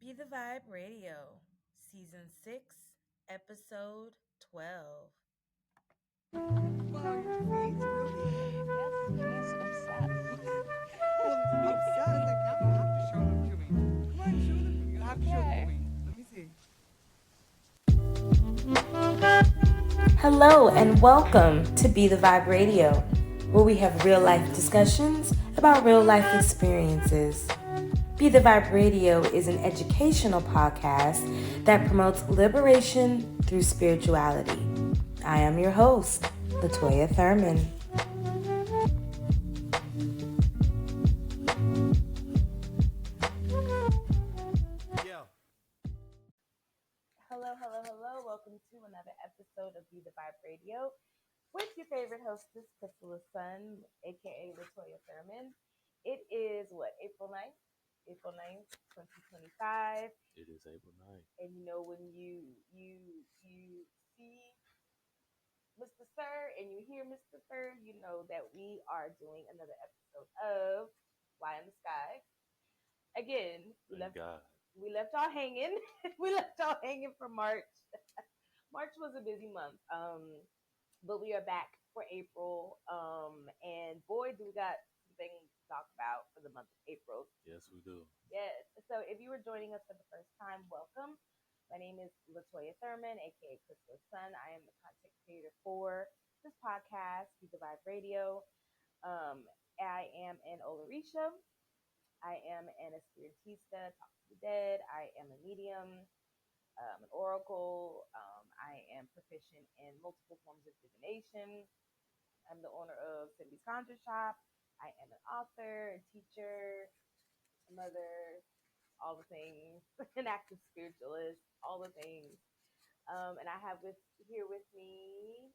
Be the Vibe Radio, Season 6, Episode 12. Wow, your face, really? Yes, she's obsessed. Well, obsessed. Like, now you have to show them to me. Come on, show them to me. You have to show them to Okay. me. Let me see. Hello, and welcome to Be the Vibe Radio, where we have real life discussions about real life experiences. Be the Vibe Radio is an educational podcast that promotes liberation through spirituality. I am your host, LaToya Thurman. Hello. Welcome to another episode of Be the Vibe Radio with your favorite hostess, Crystal Sun, aka LaToya Thurman. It is April 9th? April 9th, 2025. It is April 9th. And you know when you see Mr. Sir and you hear Mr. Sir, you know that we are doing another episode of Why in the Sky. Again, Thank God. we left y'all hanging. We left y'all hanging for March. March was a busy month. But we are back for April. And boy, do we got some things to talk about for the month of April. Yes, we do. Yes. So if you were joining us for the first time, welcome. My name is LaToya Thurman, aka Crystal Sun. I am the content creator for this podcast, Be the Vibe Radio. I am an Olarisha. I am an espiritista, talk to the dead. I am a medium, an oracle. I am proficient in multiple forms of divination. I'm the owner of Cindy's Conjure Shop. I am an author, a teacher, a mother, all the things, an active spiritualist, all the things. And I have here with me.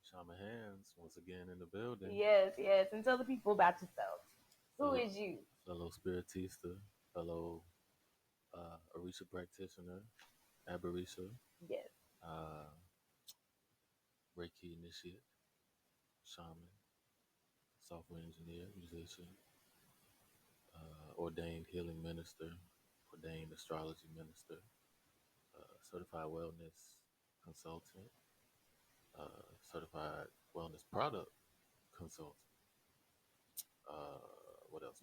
Shaman Hands, once again in the building. Yes. And tell the people about yourself. Who is you? Fellow spiritista, fellow Orisha practitioner, Aberisha. Yes. Reiki initiate, shaman, software engineer, musician, ordained healing minister, ordained astrology minister, certified wellness consultant, certified wellness product consultant. What else?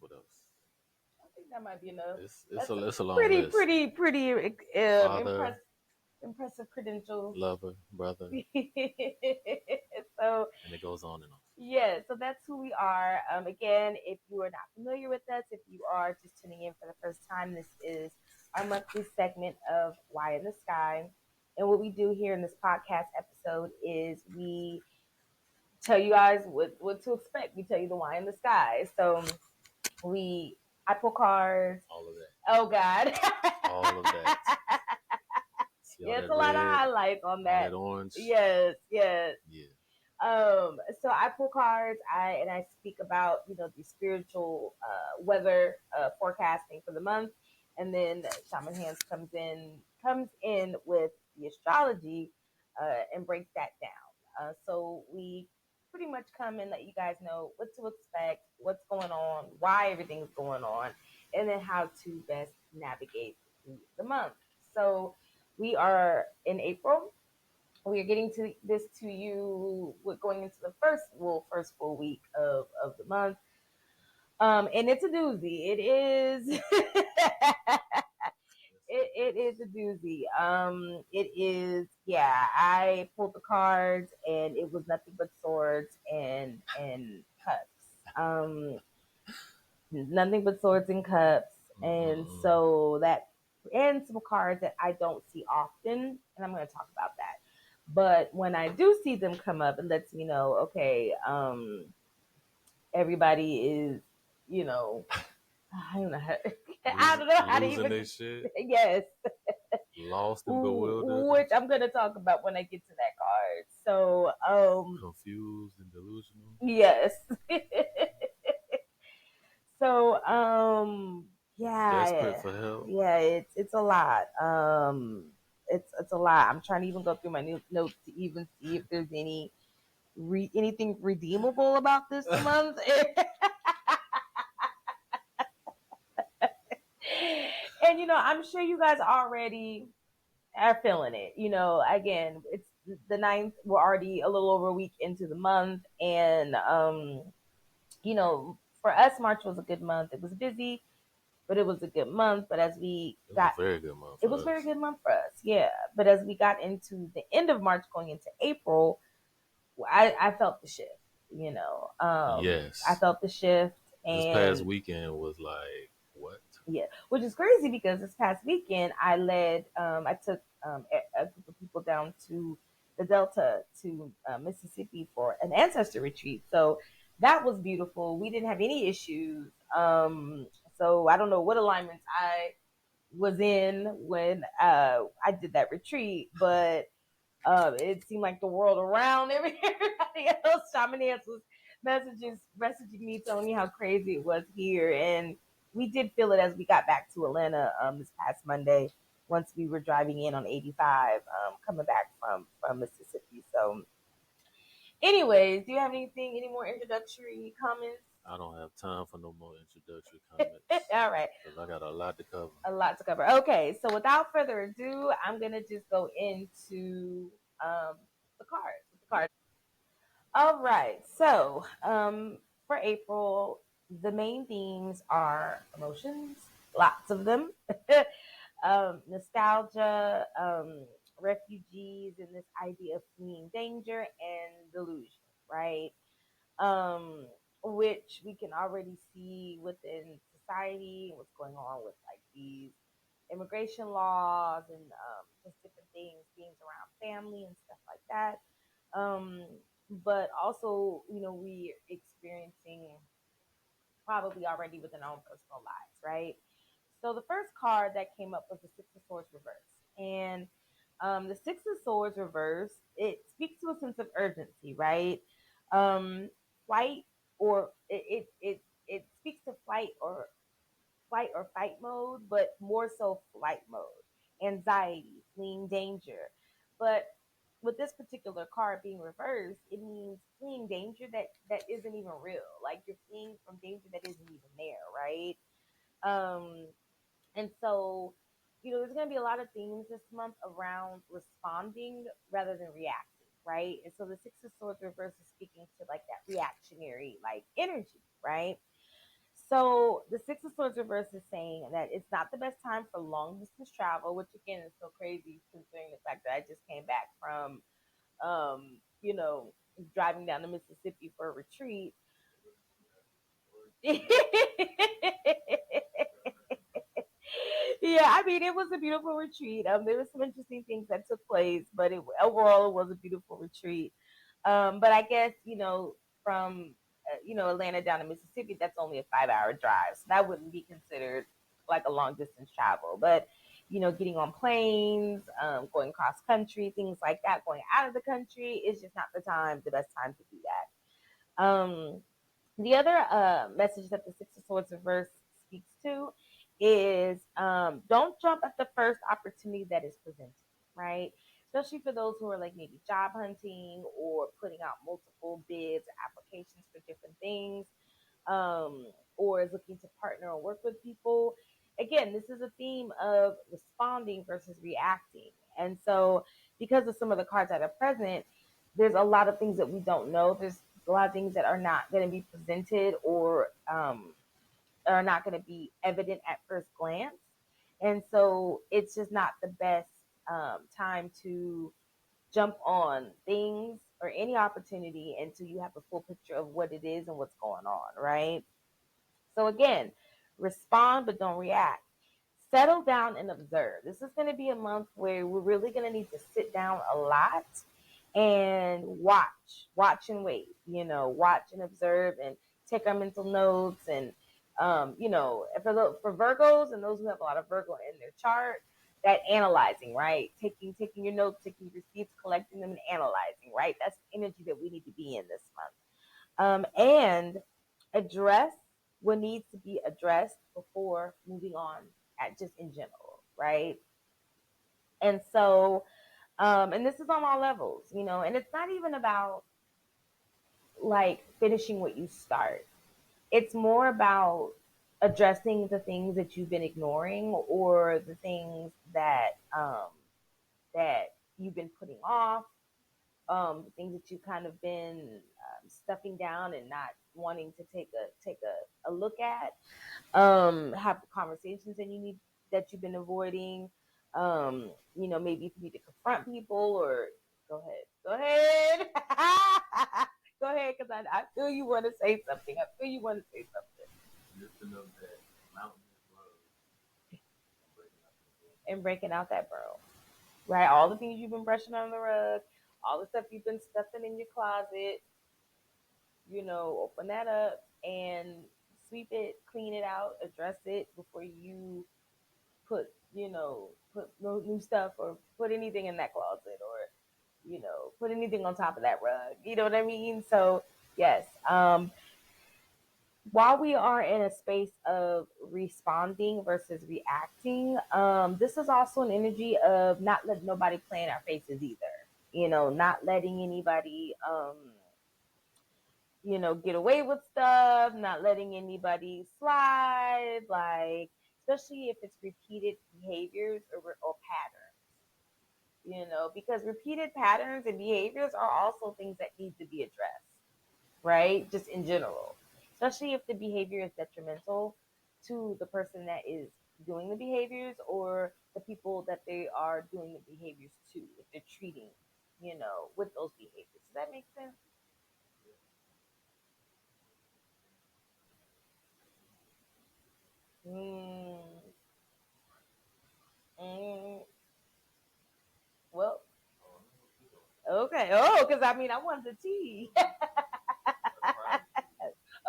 I think that might be enough. It's a long pretty, list. Pretty Father, impressive credentials. lover, brother, So, and it goes on and on. Yeah, so that's who we are. Again, if you are not familiar with us, if you are just tuning in for the first time, this is our monthly segment of Why in the Sky. And what we do here in this podcast episode is we tell you guys what to expect. We tell you the why in the sky. So I pull cards. All of that. Oh God. All of that. Yeah, it's a lot of highlights on that. That orange. Yes. Yeah. So I pull cards. I speak about the spiritual weather forecasting for the month, and then Shaman Hands comes in with the astrology and breaks that down. So we pretty much come and let you guys know what to expect, what's going on, why everything's going on, and then how to best navigate through the month. So we are in April. We are getting to you. We're going into the first full week of the month. And it's a doozy. It is. It is a doozy. It is. Yeah, I pulled the cards, and it was nothing but swords and cups. Nothing but swords and cups, and so that, and some cards that I don't see often, and I'm going to talk about that. But when I do see them come up, it lets me know, okay, everybody is, I don't know how to even. Their shit. Yes. Lost and bewildered. Which I'm gonna talk about when I get to that card. So, confused and delusional. Yes. So, yeah. Desperate for help. Yeah, it's a lot. It's a lot. I'm trying to even go through my notes to even see if there's anything redeemable about this month. And I'm sure you guys already are feeling it. Again, it's the ninth. We're already a little over a week into the month, and for us, March was a good month. It was busy, but it was a good month. But as we It was got, a very good month it for was a very us. good month for us, yeah. But as we got into the end of March, going into April, I felt the shift. I Yes. felt the shift, This past and weekend was like, what? yeah, which is crazy because this past weekend I took a group of people down to the Delta to Mississippi for an ancestor retreat. So that was beautiful. We didn't have any issues. So I don't know what alignments I was in when I did that retreat, but it seemed like the world around everybody else. Shaman Hands was messaging me, telling me how crazy it was here, and we did feel it as we got back to Atlanta this past Monday. Once we were driving in on 85, coming back from Mississippi. So, anyways, do you have any more introductory comments? I don't have time for no more introductory comments All right, because I got a lot to cover. a lot to cover. Okay, so without further ado, I'm gonna just go into um, the cards. All right. So, for April, the main themes are emotions, lots of them, nostalgia, refugees, and this idea of fleeing danger and delusion, right? Um, which we can already see within society, what's going on with like these immigration laws and just different things around family and stuff like that. Um, but also, we experiencing probably already within our own personal lives, right? So the first card that came up was the Six of Swords reverse, and the Six of Swords reverse, it speaks to a sense of urgency, right? Flight or it speaks to flight or fight mode, but more so flight mode, anxiety, fleeing danger. But with this particular card being reversed, it means fleeing danger that isn't even real. Like you're fleeing from danger that isn't even there, right? Um, and so, there's going to be a lot of themes this month around responding rather than reacting, right? And so the Six of Swords reverse is speaking to like that reactionary like energy, right? So the Six of Swords reverse is saying that it's not the best time for long distance travel, which again is so crazy considering the fact that I just came back from, um, you know, driving down to Mississippi for a retreat. Yeah, I mean, it was a beautiful retreat. There were some interesting things that took place, but overall, it was a beautiful retreat. But I guess from Atlanta down to Mississippi, that's only a 5 hour drive, so that wouldn't be considered like a long distance travel. But getting on planes, going cross country, things like that, going out of the country is just not the best time to do that. The other message that the Six of Swords reverse speaks to is don't jump at the first opportunity that is presented, right? Especially for those who are like maybe job hunting or putting out multiple bids or applications for different things, or is looking to partner or work with people. Again, this is a theme of responding versus reacting. And so, because of some of the cards that are present, there's a lot of things that we don't know. There's a lot of things that are not going to be presented or are not going to be evident at first glance. And so, it's just not the best time to jump on things or any opportunity until you have a full picture of what it is and what's going on, right? So again, respond but don't react. Settle down and observe. This is going to be a month where we're really going to need to sit down a lot and watch and wait. Watch and observe and take our mental notes and for Virgos and those who have a lot of Virgo in their chart, that analyzing, right? Taking your notes, taking receipts, collecting them, and analyzing, right? That's the energy that we need to be in this month. And address what needs to be addressed before moving on at just in general, right? And so, and this is on all levels, and it's not even about like finishing what you start. It's more about addressing the things that you've been ignoring or the things that you've been putting off, things that you've kind of been stuffing down and not wanting to take a look at. Have the conversations that you've been avoiding. Maybe if you need to confront people or go ahead, go ahead, because I feel you want to say something. I feel you want to say something. Lifting up that mountain And breaking out that bro, right? All the things you've been brushing under the rug, all the stuff you've been stuffing in your closet, open that up and sweep it, clean it out, address it before you put, put no new stuff or put anything in that closet or, put anything on top of that rug. You know what I mean? So, yes. While we are in a space of responding versus reacting, this is also an energy of not letting nobody play in our faces either. Not letting anybody, get away with stuff, not letting anybody slide, like, especially if it's repeated behaviors or patterns, because repeated patterns and behaviors are also things that need to be addressed, right? Just in general, especially if the behavior is detrimental to the person that is doing the behaviors or the people that they are doing the behaviors to, if they're treating, with those behaviors. Does that make sense? Mm, mm, well, okay. Oh, because I mean, I wanted the tea.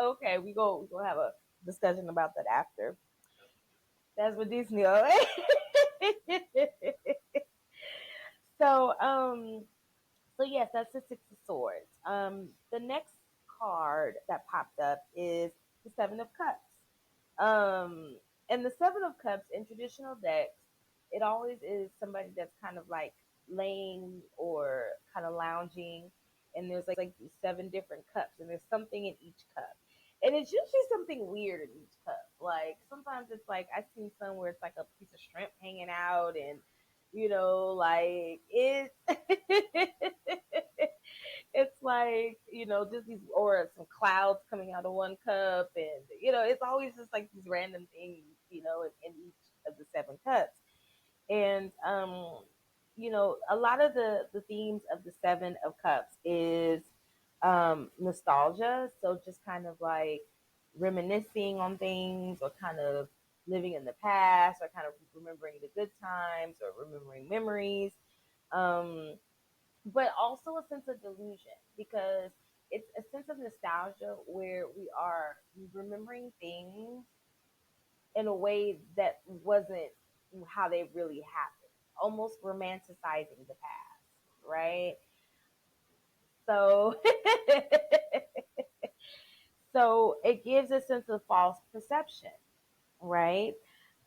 Okay, we go have a discussion about that after. That's what Disney. so, so yes, that's the Six of Swords. The next card that popped up is the Seven of Cups. And the Seven of Cups in traditional decks, it always is somebody that's kind of like laying or kind of lounging, and there's like these seven different cups, and there's something in each cup. And it's usually something weird in each cup. Like sometimes it's like I've seen some where it's like a piece of shrimp hanging out, and like it. It's like just these or some clouds coming out of one cup, and it's always just like these random things in each of the seven cups. And a lot of the themes of the Seven of Cups is nostalgia, so just kind of like reminiscing on things or kind of living in the past or kind of remembering the good times or remembering memories. um but also a sense of delusion because it's a sense of nostalgia where we are remembering things in a way that wasn't how they really happened, almost romanticizing the past, right? So, so it gives a sense of false perception, right?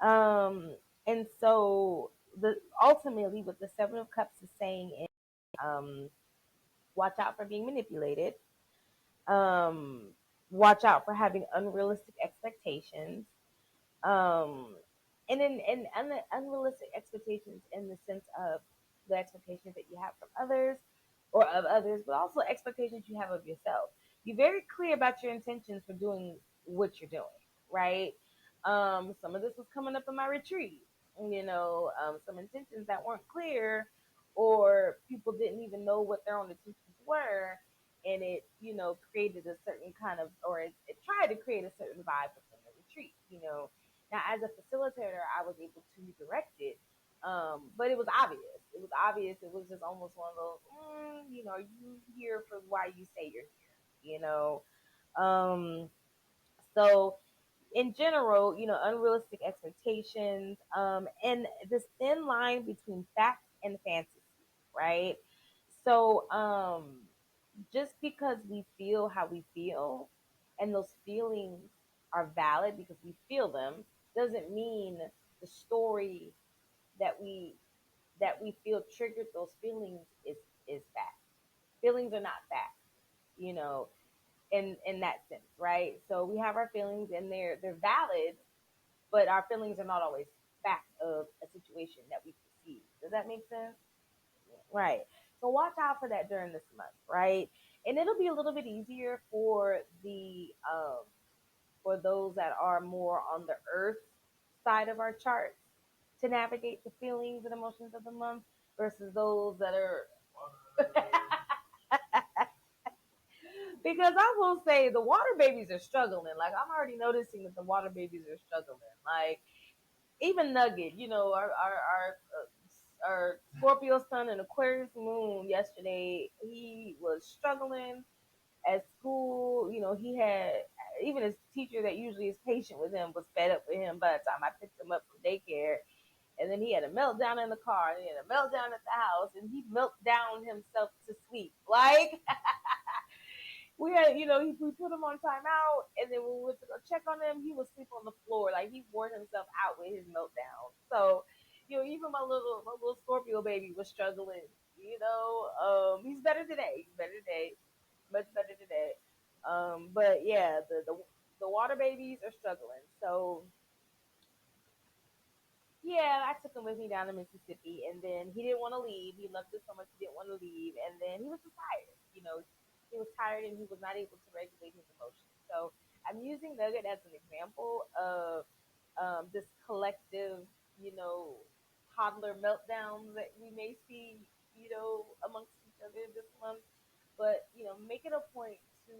Um, and so the ultimately what the Seven of Cups is saying is, um, watch out for being manipulated. Um, watch out for having unrealistic expectations. Um, and unrealistic expectations in the sense of the expectations that you have from others or of others, but also expectations you have of yourself. You're very clear about your intentions for doing what you're doing, right? Some of this was coming up in my retreat, some intentions that weren't clear or people didn't even know what their own intentions were. And it, created a certain kind of, or it tried to create a certain vibe within the retreat. Now, as a facilitator, I was able to redirect it, but it was obvious. It was obvious. It was just almost one of those, are you here for why you say you're here? Um, so in general, unrealistic expectations, and this thin line between fact and fantasy, right? So, just because we feel how we feel, and those feelings are valid because we feel them, doesn't mean the story that we feel triggered those feelings is fact. Feelings are not fact. You know, in that sense, right? So we have our feelings and they're valid, but our feelings are not always fact of a situation that we perceive. Does that make sense? Right. So watch out for that during this month, right? And it'll be a little bit easier for those that are more on the earth side of our charts to navigate the feelings and emotions of the month versus those that are because I will say the water babies are struggling. Like I'm already noticing that the water babies are struggling. Like even Nugget, our Scorpio sun and Aquarius moon yesterday, he was struggling at school. He had even his teacher that usually is patient with him was fed up with him by the time I picked him up from daycare. And then he had a meltdown in the car, and he had a meltdown at the house, and he melted down himself to sleep. Like we had, we put him on timeout, and then when we went to go check on him, he was asleep on the floor, like he wore himself out with his meltdown. So, even my little Scorpio baby was struggling. He's better today. He's better today, much better today. But yeah, the water babies are struggling. So yeah, I took him with me down to Mississippi, and then he didn't want to leave. He loved it so much he didn't want to leave, and then he was just tired. He was tired and he was not able to regulate his emotions. So I'm using Nugget as an example of this collective, you know, toddler meltdowns that we may see, amongst each other this month. But make it a point to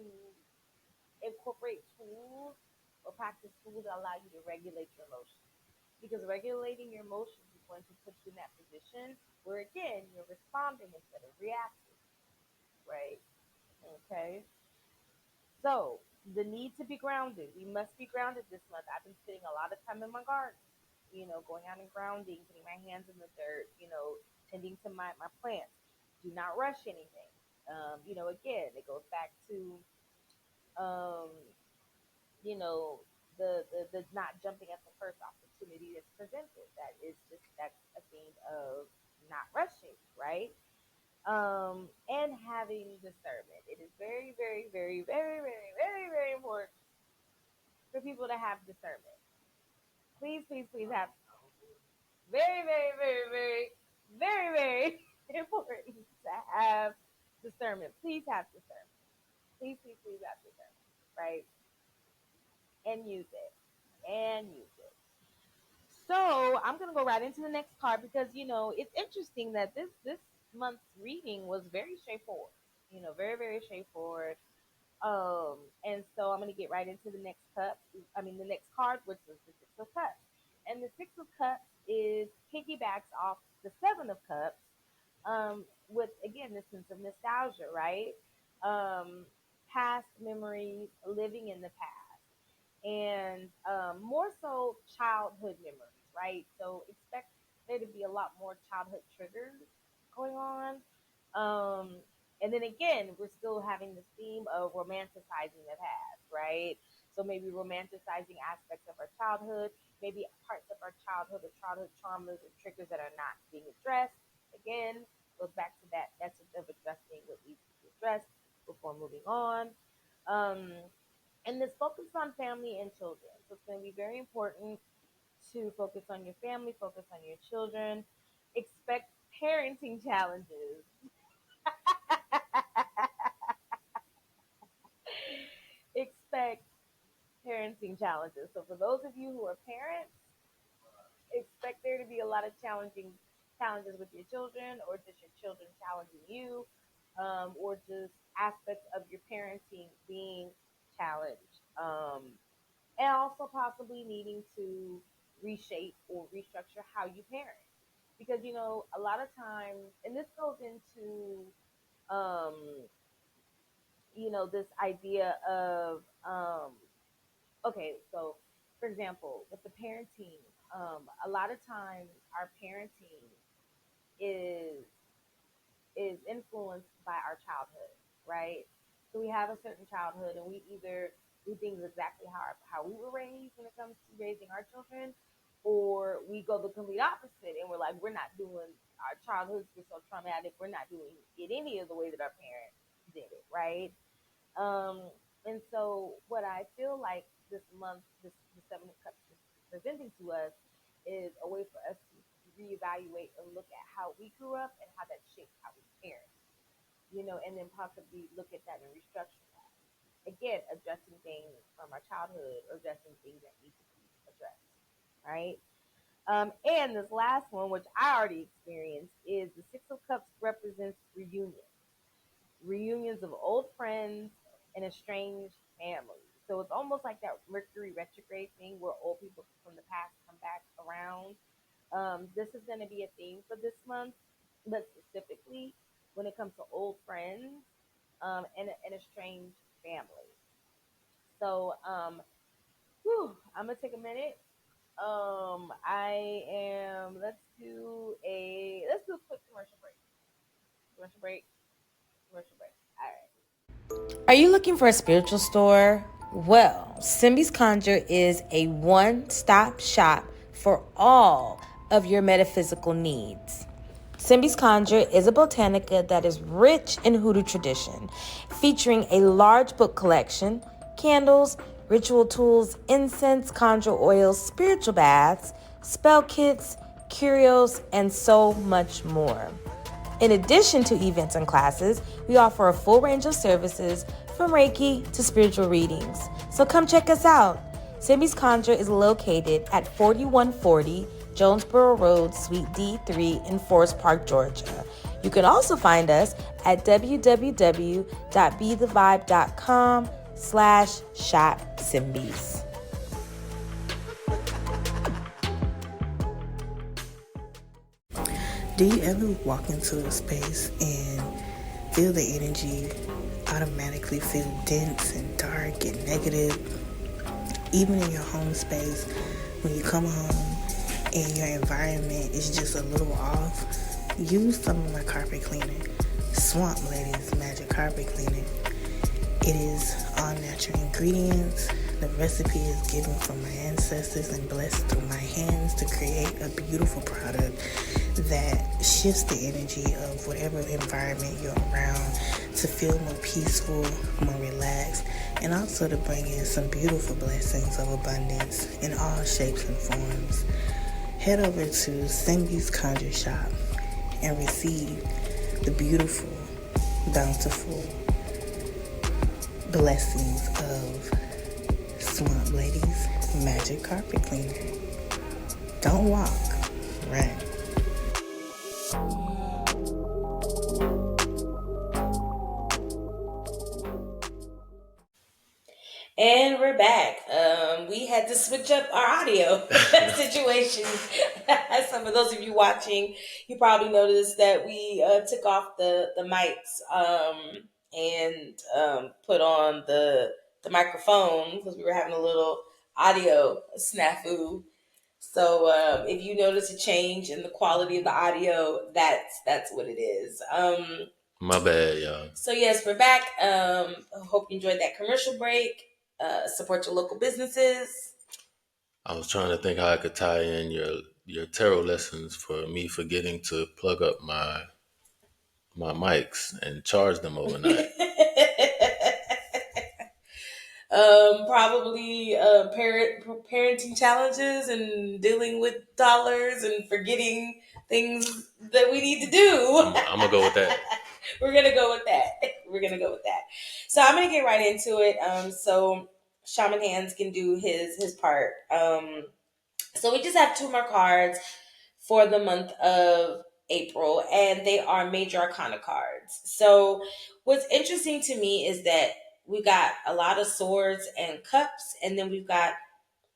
incorporate tools or practice tools that allow you to regulate your emotions because regulating your emotions is going to put you in that position where again you're responding instead of reacting, right? Okay. So the need to be grounded. We must be grounded this month. I've been spending a lot of time in my garden, going out and grounding, putting my hands in the dirt, tending to my plants. Do not rush anything. Again, it goes back to um, the not jumping at the first opportunity that's presented. That's a theme of not rushing, right? And having discernment. It is very, very, very, very, very, very, very important for people to have discernment. Please, please, please have very, very, very, very, very, very important to have discernment. Please have discernment. Please, please, please have discernment, right? And use it. And use it. So I'm gonna go right into the next card because it's interesting that this month's reading was very straightforward. Very very straightforward. And so I'm gonna get right into the next cup. I mean the next card, which is the Six of Cups, and the Six of Cups is piggybacks off the Seven of Cups, with again the sense of nostalgia, right? Um, Past memories, living in the past and more so childhood memories, right? So expect there to be a lot more childhood triggers going on. Um, and then again, we're still having this theme of romanticizing the past, right? So maybe romanticizing aspects of our childhood, maybe parts of our childhood or childhood traumas or triggers that are not being addressed. Again, goes back to that essence of addressing what needs to be addressed before moving on. Um, and this focus on family and children. So it's going to be very important to focus on your family, focus on your children. Expect parenting challenges. Expect parenting challenges. So for those of you who are parents, expect there to be a lot of challenging challenges with your children, or just your children challenging you, or just aspects of your parenting being challenged. And also possibly needing to reshape or restructure how you parent. Because, a lot of times, and this goes into, um, this idea of, okay, so for example, with the parenting, a lot of times our parenting is influenced by our childhood, right? So we have a certain childhood, and we either do things exactly how we were raised when it comes to raising our children, or we go the complete opposite, and we're like, we're not doing our childhoods were so traumatic, we're not doing it any of the way that our parents did it, right? Um, And so, what I feel like this month, the Seven of Cups is presenting to us is a way for us to reevaluate and look at how we grew up and how that shaped how we parent, and then possibly look at that and restructure that. Again, addressing things from our childhood or addressing things that need to be addressed, right? And this last one, which I already experienced, is the Six of Cups represents reunions of old friends and estranged families. So it's almost like that Mercury retrograde thing where old people from the past come back around. This is going to be a theme for this month, but specifically when it comes to old friends and estranged family. So, I'm gonna take a minute. I am. Let's do a quick commercial break. Commercial break. Commercial break. All right. Are you looking for a spiritual store? Well, Simbi's Conjure is a one-stop shop for all of your metaphysical needs. Simbi's Conjure is a botanica that is rich in hoodoo tradition, featuring a large book collection, candles, ritual tools, incense, conjure oils, spiritual baths, spell kits, curios, and so much more. In addition to events and classes, we offer a full range of services from Reiki to spiritual readings. So come check us out. Simbi's Conjure is located at 4140 Jonesboro Road, Suite D3 in Forest Park, Georgia. You can also find us at www.bethevibe.com/shop Do you ever walk into a space and feel the energy automatically feel dense and dark and negative? Even in your home space, when you come home and your environment is just a little off, use some of my carpet cleaner. Swamp Lady's Magic Carpet Cleaner. It is all natural ingredients. The recipe is given from my ancestors and blessed through my hands to create a beautiful product that shifts the energy of whatever environment you're around to feel more peaceful, more relaxed, and also to bring in some beautiful blessings of abundance in all shapes and forms. Head over to Simbi's Conjure Shop and receive the beautiful, bountiful blessings of Swamp Lady's Magic Carpet Cleaner. Don't walk, run. And we're back. We had to switch up our audio situation. Some of those of you watching, you probably noticed that we took off the mics and put on the microphone because we were having a little audio snafu. So if you notice a change in the quality of the audio, that's what it is. My bad, y'all. So yes, we're back. I hope you enjoyed that commercial break. Support your local businesses. I was trying to think how I could tie in your tarot lessons for me forgetting to plug up my mics and charge them overnight. Probably parenting challenges and dealing with dollars and forgetting things that we need to do. I'm gonna go with that. We're gonna go with that. So I'm gonna get right into it. So Shaman Hands can do his part. So we just have two more cards for the month of April, and they are major arcana cards. So what's interesting to me is that we got a lot of swords and cups, and then we've got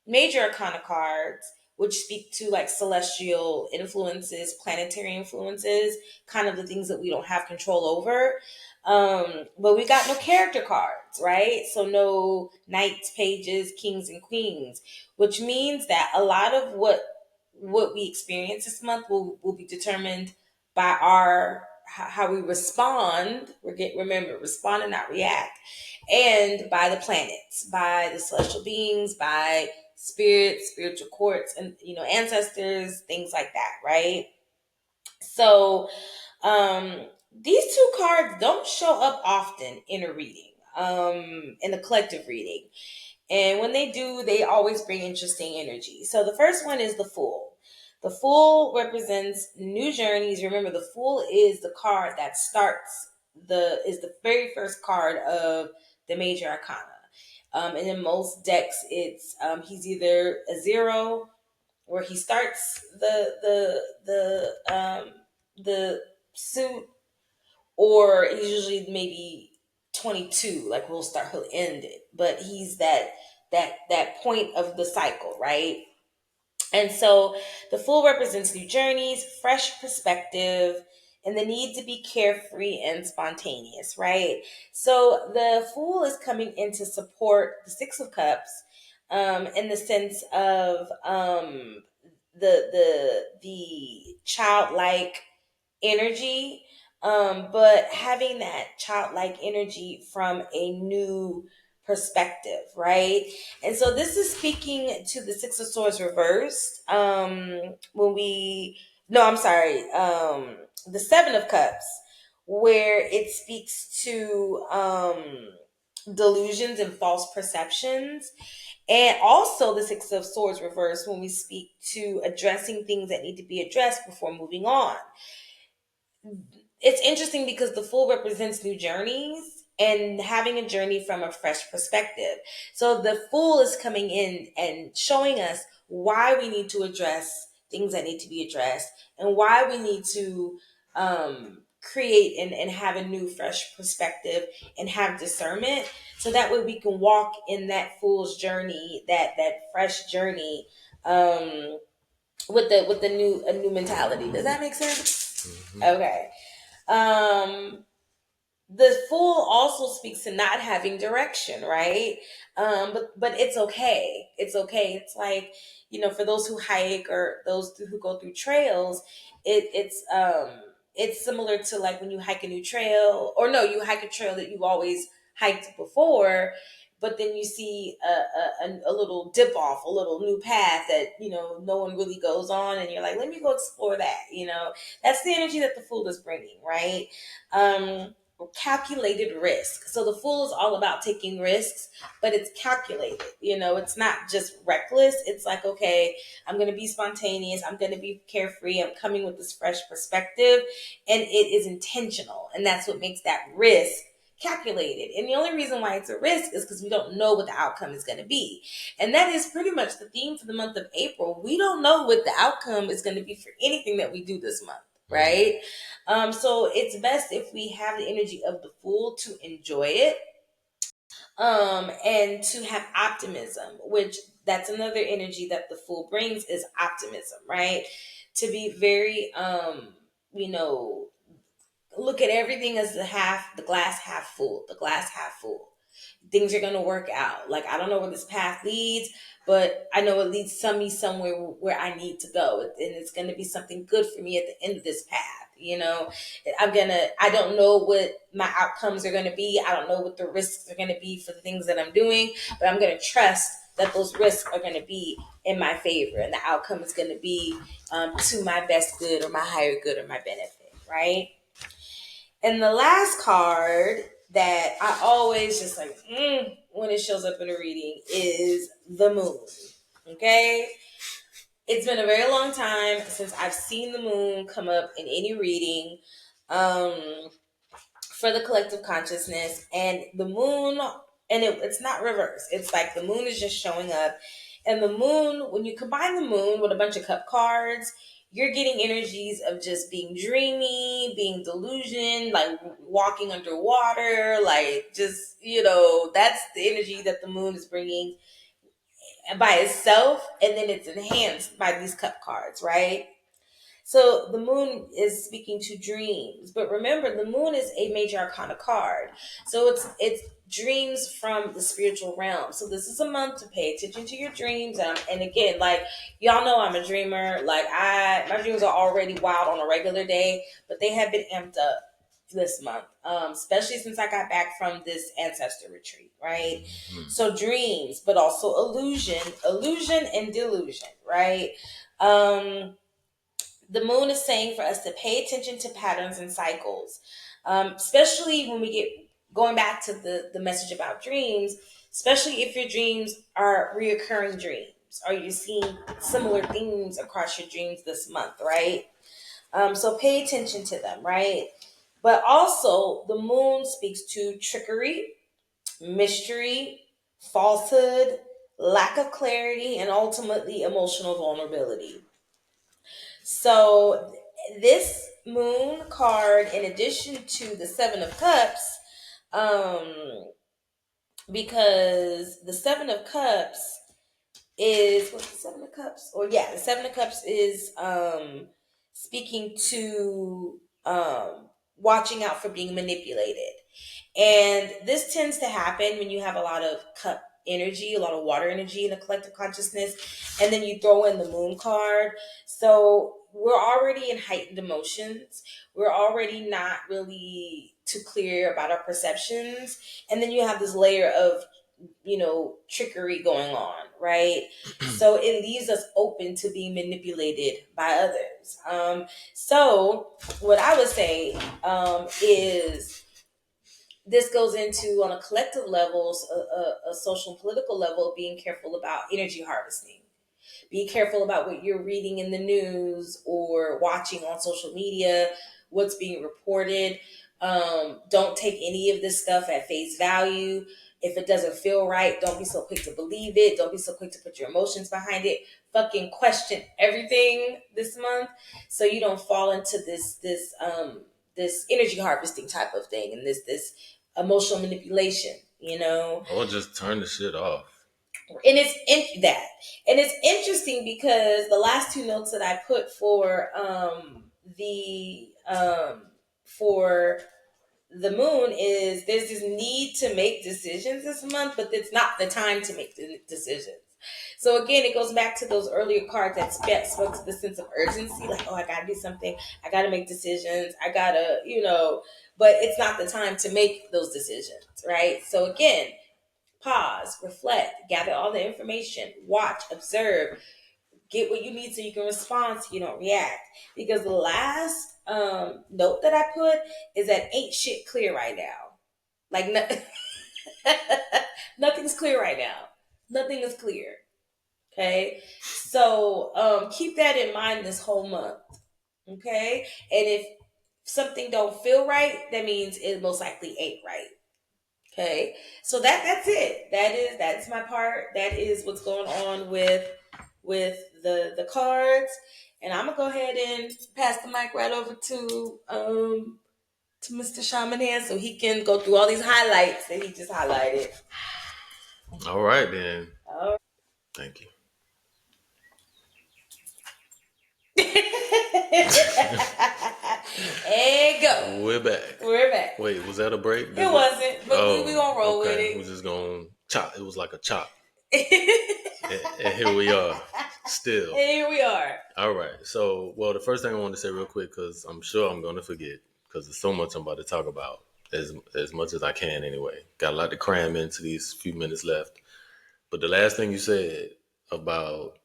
major arcana cards, which speak to like celestial influences, planetary influences, kind of the things that we don't have control over. But we got no character cards, right? So no knights, pages, kings, and queens, which means that a lot of what we experience this month will be determined by how we respond. Remember, respond and not react, and by the planets, by the celestial beings, by spirits, spiritual courts, and ancestors, things like that, right? So these two cards don't show up often in a reading. in the collective reading. And when they do, they always bring interesting energy. So the first one is the Fool. The Fool represents new journeys. Remember, the Fool is the card that is the very first card of the major arcana. And in most decks, it's he's either a 0, where he starts the suit, or he's usually maybe 22, like he'll end it, but he's that point of the cycle, right? And so the Fool represents new journeys, fresh perspective, and the need to be carefree and spontaneous, right? So the Fool is coming in to support the Six of Cups, in the sense of the childlike energy, but having that childlike energy from a new perspective, right? And so this is speaking to the Six of Swords reversed. The Seven of Cups, where it speaks to delusions and false perceptions. And also the Six of Swords reversed, when we speak to addressing things that need to be addressed before moving on. It's interesting because the Fool represents new journeys and having a journey from a fresh perspective. So the Fool is coming in and showing us why we need to address things that need to be addressed, and why we need to create and have a new fresh perspective and have discernment, so that way we can walk in that Fool's journey, that fresh journey, with a new mentality. Does that make sense? Mm-hmm. Okay. The Fool also speaks to not having direction, right? But it's okay. It's okay. It's like, for those who hike or those who go through trails, it's similar to like when you hike a new trail, or no, you hike a trail that you've always hiked before, but then you see a little dip off, a little new path that no one really goes on, and you're like, let me go explore that. That's the energy that the Fool is bringing, right? Calculated risk. So the Fool is all about taking risks, but it's calculated. It's not just reckless. It's like, okay, I'm going to be spontaneous. I'm going to be carefree. I'm coming with this fresh perspective, and it is intentional. And that's what makes that risk calculated. And the only reason why it's a risk is because we don't know what the outcome is going to be. And that is pretty much the theme for the month of April. We don't know what the outcome is going to be for anything that we do this month, right? So it's best if we have the energy of the Fool to enjoy it, and to have optimism, which that's another energy that the Fool brings, is optimism, right? To be very, look at everything as the glass half full, Things are going to work out. Like, I don't know where this path leads, but I know it leads me somewhere where I need to go. And it's going to be something good for me at the end of this path. I don't know what my outcomes are going to be. I don't know what the risks are going to be for the things that I'm doing, but I'm going to trust that those risks are going to be in my favor, and the outcome is going to be to my best good, or my higher good, or my benefit, right? And the last card that I always just like, when it shows up in a reading, is the Moon. Okay? It's been a very long time since I've seen the Moon come up in any reading for the collective consciousness. And the Moon, and it's not reverse. It's like the Moon is just showing up. And the Moon, when you combine the Moon with a bunch of cup cards, you're getting energies of just being dreamy, being delusion, like walking underwater, like just, that's the energy that the Moon is bringing by itself. And then it's enhanced by these cup cards, right? So the Moon is speaking to dreams, but remember, the Moon is a major arcana card. So it's dreams from the spiritual realm. So this is a month to pay attention to your dreams. And again, like, y'all know I'm a dreamer. Like, my dreams are already wild on a regular day, but they have been amped up this month, especially since I got back from this ancestor retreat, right? Mm-hmm. So dreams, but also illusion and delusion, right? The Moon is saying for us to pay attention to patterns and cycles, especially when we get going back to the message about dreams, especially if your dreams are reoccurring dreams. Are you seeing similar themes across your dreams this month, right? So pay attention to them, right? But also, the moon speaks to trickery, mystery, falsehood, lack of clarity, and ultimately emotional vulnerability. So, this moon card, in addition to the Seven of Cups, because the Seven of Cups is what's the Seven of Cups? Or yeah, the Seven of Cups is speaking to watching out for being manipulated. And this tends to happen when you have a lot of cup energy, a lot of water energy in a collective consciousness, and then you throw in the moon card. So we're already in heightened emotions. We're already not really too clear about our perceptions. And then you have this layer of, trickery going on, right? So it leaves us open to being manipulated by others. So what I would say is this goes into, on a collective level, a social and political level, being careful about energy harvesting. Be careful about what you're reading in the news or watching on social media, what's being reported. Don't take any of this stuff at face value. If it doesn't feel right, don't be so quick to believe it. Don't be so quick to put your emotions behind it. Fucking question everything this month, so you don't fall into this energy harvesting type of thing, and this emotional manipulation. Or just turn the shit off. And it's interesting because the last two notes that I put for the moon is there's this need to make decisions this month, but it's not the time to make the decisions. So again, it goes back to those earlier cards that spoke to the sense of urgency, like, oh, I gotta do something, I gotta make decisions, I gotta, but it's not the time to make those decisions, right? So again, pause, reflect, gather all the information, watch, observe, get what you need so you can respond so you don't react. Because the last note that I put is that ain't shit clear right now. Like, nothing's clear right now. Nothing is clear. Okay? So keep that in mind this whole month. Okay? And if something don't feel right, that means it most likely ain't right. Okay, so that's it. That's my part. That is what's going on with the cards, and I'm gonna go ahead and pass the mic right over to Mr. Shaman Hands so he can go through all these highlights that he just highlighted. All right then. All right. Thank you. And go. We're back. Wait, was that a break? It wasn't, but we gonna roll with it. We're just gonna chop. It was like a chop. and here we are, still. And here we are. All right. So, well, the first thing I want to say real quick, because I'm sure I'm going to forget, because there's so much I'm about to talk about, as much as I can anyway. Got a lot to cram into these few minutes left. But the last thing you said about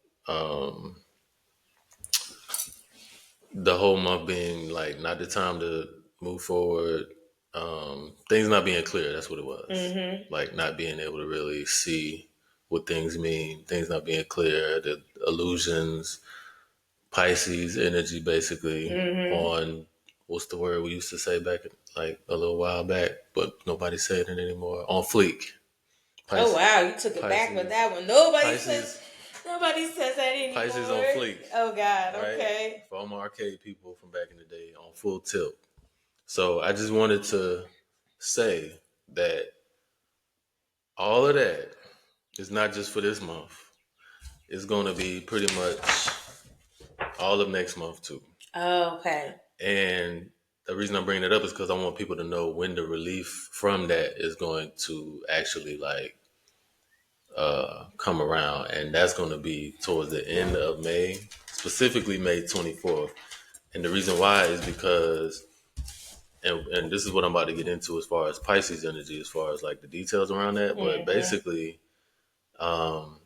the whole month being like not the time to move forward, things not being clear, that's what it was. Mm-hmm. Like not being able to really see what things mean, things not being clear, the illusions, Pisces energy basically on, what's the word we used to say back like a little while back, but nobody's saying it anymore, on fleek. Pisces, oh wow, you took it back with that one. Nobody says that anymore. Pisces on fleek. Oh God, right? Okay. For all my arcade people from back in the day, on full tilt. So I just wanted to say that all of that is not just for this month. It's going to be pretty much all of next month too. Oh, okay. And the reason I'm bringing it up is because I want people to know when the relief from that is going to actually like come around, and that's going to be towards the end of May, specifically May 24th. And the reason why is because, and this is what I'm about to get into as far as Pisces energy, as far as like the details around that. But basically, what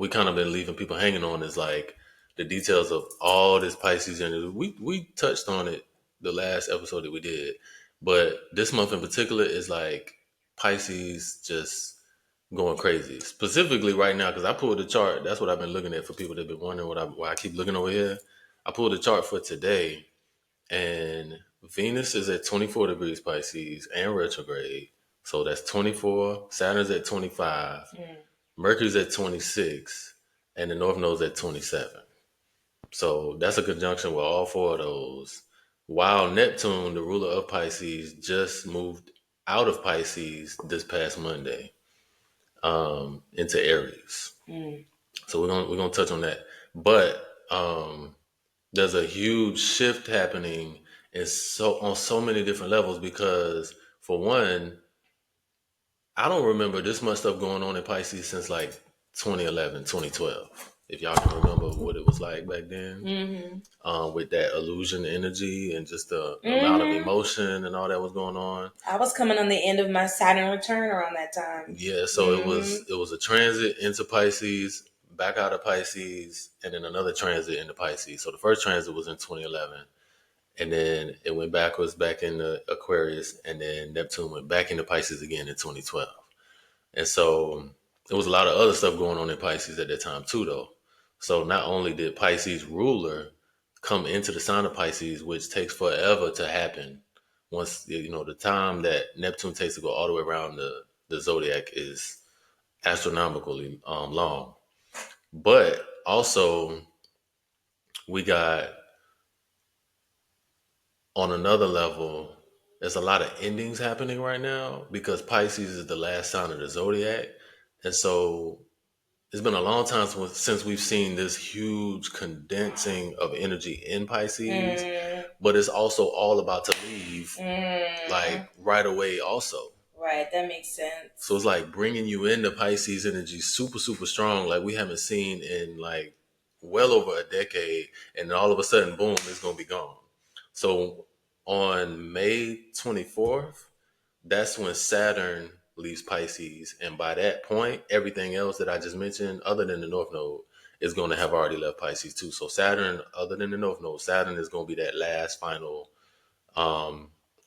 we kind of been leaving people hanging on is like the details of all this Pisces energy. We touched on it the last episode that we did, But this month in particular is like Pisces just going crazy. Specifically right now, because I pulled the chart. That's what I've been looking at for people that have been wondering why I keep looking over here. I pulled the chart for today, and Venus is at 24 degrees Pisces and retrograde. So that's 24. Saturn's at 25. Mercury's at 26. And the North Node's at 27. So that's a conjunction with all four of those. While Neptune, the ruler of Pisces, just moved out of Pisces this past Monday into Aries. So we're gonna touch on that. But there's a huge shift happening on so many different levels because for one, I don't remember this much stuff going on in Pisces since like 2011, 2012. If y'all can remember what it was like back then, with that illusion energy and just the amount of emotion and all that was going on. I was coming on the end of my Saturn return around that time. Yeah, so it was a transit into Pisces, back out of Pisces, and then another transit into Pisces. So the first transit was in 2011, and then it went backwards back into Aquarius, and then Neptune went back into Pisces again in 2012. And so there was a lot of other stuff going on in Pisces at that time too, though. So not only did Pisces ruler come into the sign of Pisces, which takes forever to happen. Once the time that Neptune takes to go all the way around the zodiac is astronomically long. But also we got on another level, there's a lot of endings happening right now because Pisces is the last sign of the zodiac. And so it's been a long time since we've seen this huge condensing of energy in Pisces, but it's also all about to leave like right away also. Right, that makes sense. So it's like bringing you into Pisces energy super, super strong like we haven't seen in like well over a decade. And then all of a sudden, boom, it's going to be gone. So on May 24th, that's when Saturn leaves Pisces. And by that point, everything else that I just mentioned, other than the North Node, is going to have already left Pisces too. So Saturn, other than the North Node, Saturn is going to be that last final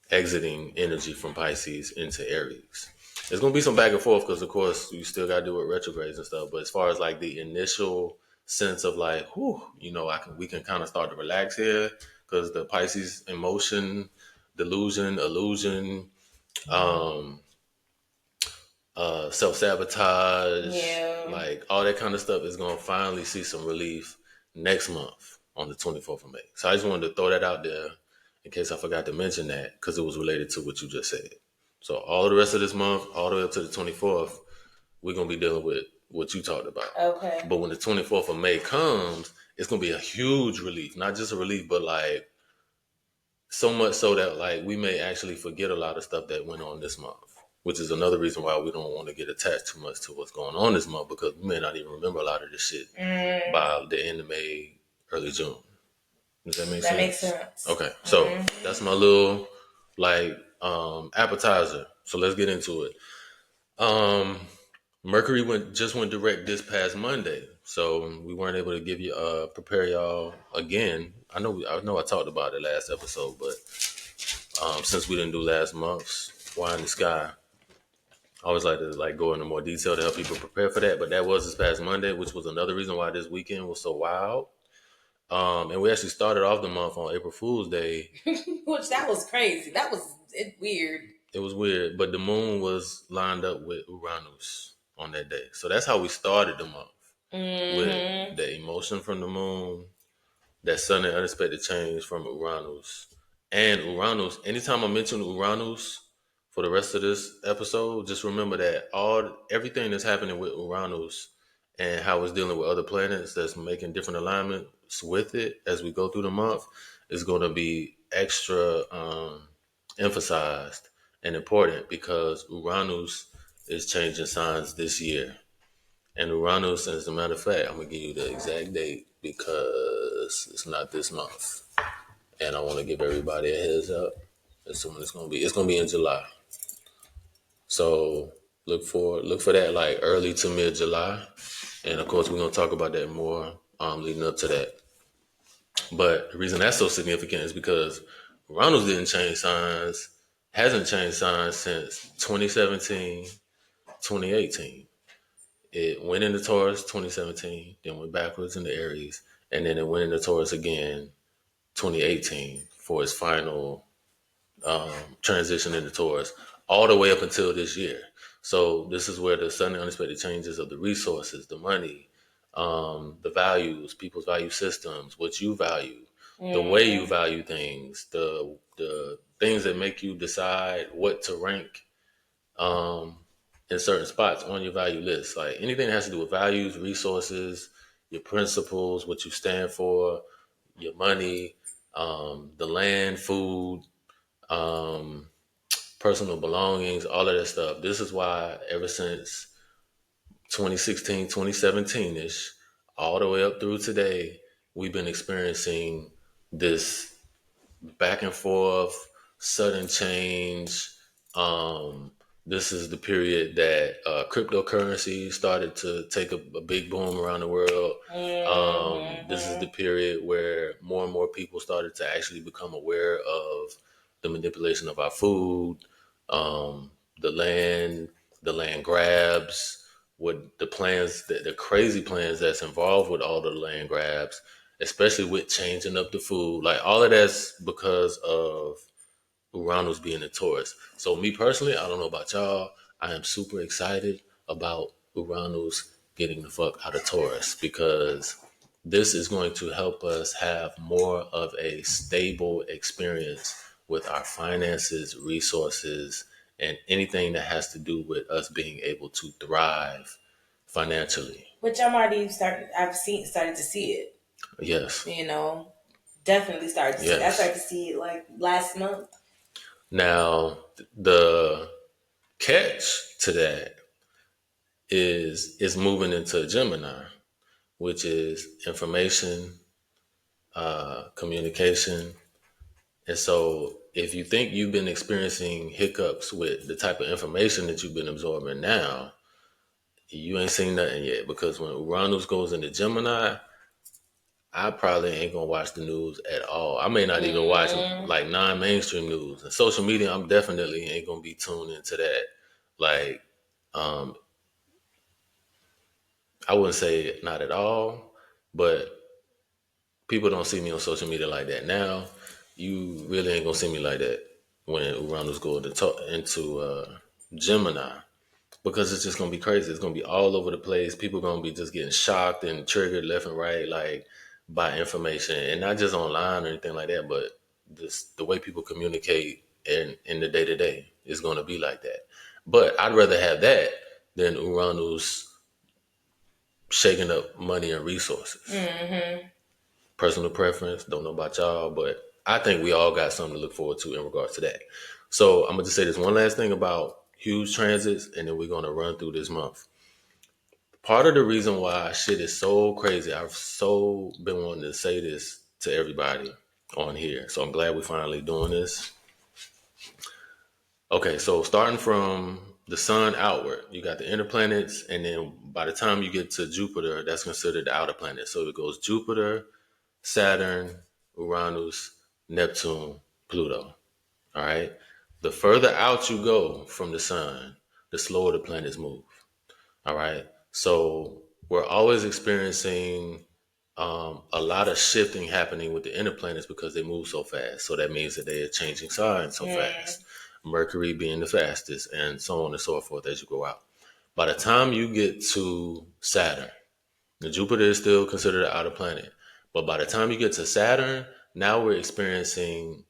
exiting energy from Pisces into Aries. There's going to be some back and forth because, of course, you still got to do with retrogrades and stuff. But as far as like the initial sense of like, we can kind of start to relax here because the Pisces emotion, delusion, illusion, self-sabotage, like all that kind of stuff is going to finally see some relief next month on the 24th of May. So I just wanted to throw that out there in case I forgot to mention that because it was related to what you just said. So all the rest of this month, all the way up to the 24th, we're going to be dealing with what you talked about. Okay. But when the 24th of May comes, it's going to be a huge relief. Not just a relief, but like so much so that like we may actually forget a lot of stuff that went on this month, which is another reason why we don't want to get attached too much to what's going on this month because we may not even remember a lot of this shit by the end of May, early June. Does that make sense? That makes sense. Okay, so that's my little like appetizer. So let's get into it. Mercury just went direct this past Monday, so we weren't able to give you prepare y'all again. I know I talked about it last episode, but since we didn't do last month's Why in the Sky, I always like to go into more detail to help people prepare for that. But that was this past Monday, which was another reason why this weekend was so wild. And we actually started off the month on April Fool's Day. Which that was crazy. That was weird. It was weird, but the moon was lined up with Uranus on that day. So that's how we started the month. With the emotion from the moon, that sudden unexpected change from Uranus. And Uranus, anytime I mention Uranus for the rest of this episode, just remember that everything that's happening with Uranus and how it's dealing with other planets that's making different alignments with it as we go through the month is going to be extra emphasized and important because Uranus is changing signs this year. And Uranus, as a matter of fact, I'm going to give you the exact date because it's not this month. And I want to give everybody a heads up as to when it's going to be. It's going to be in July. So look for that like early to mid-July. And of course, we're going to talk about that more leading up to that. But the reason that's so significant is because Uranus didn't change signs hasn't changed signs since 2017, 2018. It went into Taurus 2017, then went backwards into Aries, and then it went into Taurus again 2018 for its final transition into Taurus, all the way up until this year. So this is where the sudden unexpected changes of the resources, the money, the values, people's value systems, what you value, the way you value things, the things that make you decide what to rank in certain spots on your value list. Like anything that has to do with values, resources, your principles, what you stand for, your money, the land, food, um, personal belongings, all of that stuff. This is why ever since 2016, 2017-ish, all the way up through today, we've been experiencing this back and forth, sudden change. Um, this is the period that cryptocurrency started to take a big boom around the world. This is the period where more and more people started to actually become aware of the manipulation of our food, um, the land grabs, what the plans, the crazy plans that's involved with all the land grabs, especially with changing up the food. Like all of that's because of Uranus being a Taurus. So me personally, I don't know about y'all, I am super excited about Uranus getting the fuck out of Taurus because this is going to help us have more of a stable experience with our finances, resources, and anything that has to do with us being able to thrive financially. Which I'm already started to see it. Yes. You know, definitely started to see it. I started to see it like last month. Now, the catch to that is moving into Gemini, which is information, communication. And so if you think you've been experiencing hiccups with the type of information that you've been absorbing now, you ain't seen nothing yet because when Uranus goes into Gemini, I probably ain't gonna watch the news at all. I may not even watch like non-mainstream news. And social media, I'm definitely ain't gonna be tuned into that. Like, I wouldn't say not at all, but people don't see me on social media like that now. You really ain't gonna see me like that when Uranus go into Gemini because it's just gonna be crazy. It's gonna be all over the place. People gonna be just getting shocked and triggered left and right, like by information, and not just online or anything like that, but just the way people communicate in the day to day is gonna be like that. But I'd rather have that than Uranus shaking up money and resources. Personal preference, don't know about y'all, but I think we all got something to look forward to in regards to that. So I'm gonna just say this one last thing about huge transits, and then we're gonna run through this month. Part of the reason why shit is so crazy, I've so been wanting to say this to everybody on here, so I'm glad we're finally doing this. Okay, so starting from the sun outward, you got the inner planets, and then by the time you get to Jupiter, that's considered the outer planet. So it goes Jupiter, Saturn, Uranus, Neptune, Pluto. All right. The further out you go from the sun, the slower the planets move. All right. So we're always experiencing a lot of shifting happening with the inner planets because they move so fast. So that means that they are changing signs so fast. Mercury being the fastest, and so on and so forth as you go out. By the time you get to Saturn, the Jupiter is still considered an outer planet. But by the time you get to Saturn, now we're experiencing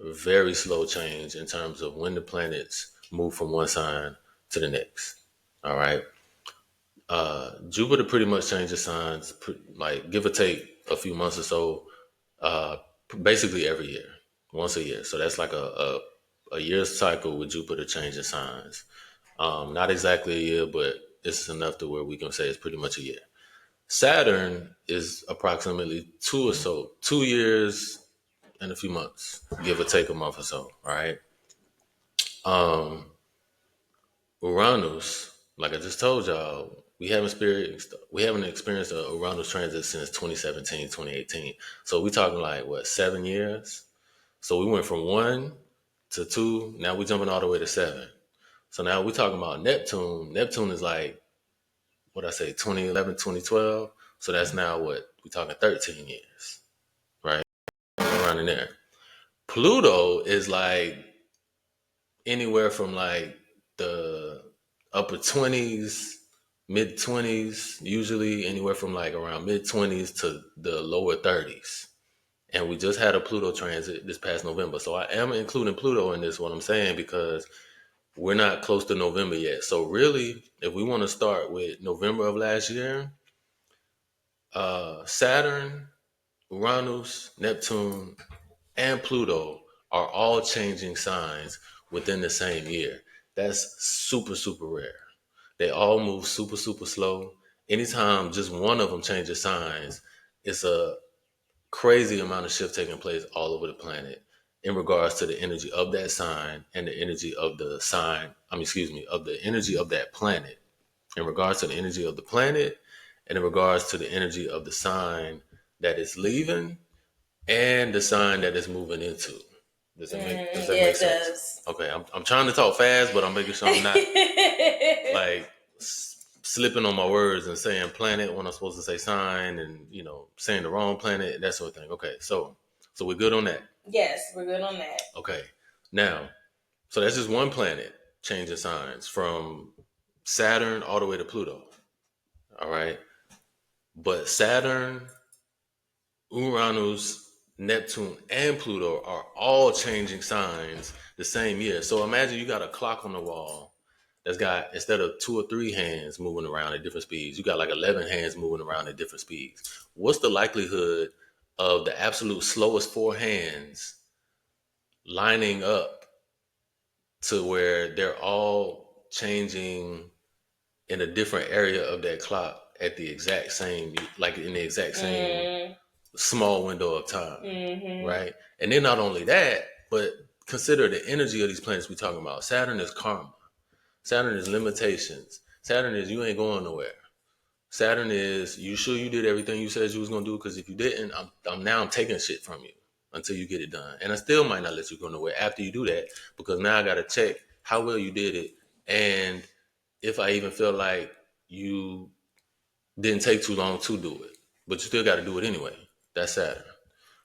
very slow change in terms of when the planets move from one sign to the next. All right. Jupiter pretty much changes signs, like give or take a few months or so, basically every year, once a year. So that's like a year's cycle with Jupiter changing signs. Not exactly a year, but it's enough to where we can say it's pretty much a year. Saturn is approximately 2 years and a few months, give or take a month or so. All right. Uranus, like I just told y'all, we haven't experienced a Uranus transit since 2017, 2018. So we talking like what, 7 years? So we went from 1 to 2. Now we're jumping all the way to 7. So now we're talking about Neptune. Neptune is like, what I say, 2011, 2012. So that's now what? We're talking 13 years, right? Around in there. Pluto is like anywhere from like the upper 20s, mid 20s, usually anywhere from like around mid 20s to the lower 30s. And we just had a Pluto transit this past November. So I am including Pluto in this, what I'm saying, because we're not close to November yet. So really, if we want to start with November of last year, Saturn, Uranus, Neptune, and Pluto are all changing signs within the same year. That's super, super rare. They all move super, super slow. Anytime just one of them changes signs, it's a crazy amount of shift taking place all over the planet in regards to the energy of that sign and the energy of the sign, of the energy of that planet. In regards to the energy of the planet and in regards to the energy of the sign that is leaving and the sign that it's moving into. Does that make sense? Does. Okay, I'm trying to talk fast, but I'm making sure I'm not like slipping on my words and saying planet when I'm supposed to say sign, and saying the wrong planet, that sort of thing. Okay, so we're good on that. Yes, we're good on that. Okay, now, so that's just one planet changing signs from Saturn all the way to Pluto. All right, but Saturn, Uranus, Neptune, and Pluto are all changing signs the same year. So imagine you got a clock on the wall that's got, instead of 2 or 3 hands moving around at different speeds, you got like 11 hands moving around at different speeds. What's the likelihood of the absolute slowest 4 hands lining up to where they're all changing in a different area of that clock at the exact same, like in the exact same small window of time, right? And then not only that, but consider the energy of these planets we're talking about. Saturn is karma. Saturn is limitations. Saturn is you ain't going nowhere. Saturn is you sure you did everything you said you was gonna do, because if you didn't, I'm taking shit from you until you get it done. And I still might not let you go nowhere after you do that, because now I gotta check how well you did it and if I even feel like you didn't take too long to do it. But you still gotta do it anyway. That's Saturn.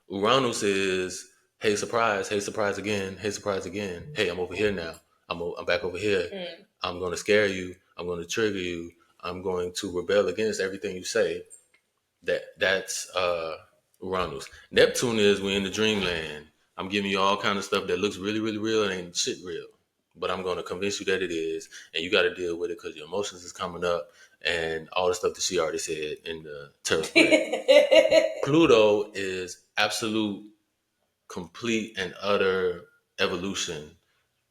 Uranus is hey surprise again, hey surprise again. Hey, I'm over here now. I'm back over here. I'm going to scare you. I'm going to trigger you. I'm going to rebel against everything you say. That's Uranus. Neptune is we're in the dreamland. I'm giving you all kind of stuff that looks really, really real and ain't shit real. But I'm going to convince you that it is, and you got to deal with it because your emotions is coming up and all the stuff that she already said in the tarot spread. Pluto is absolute, complete, and utter evolution,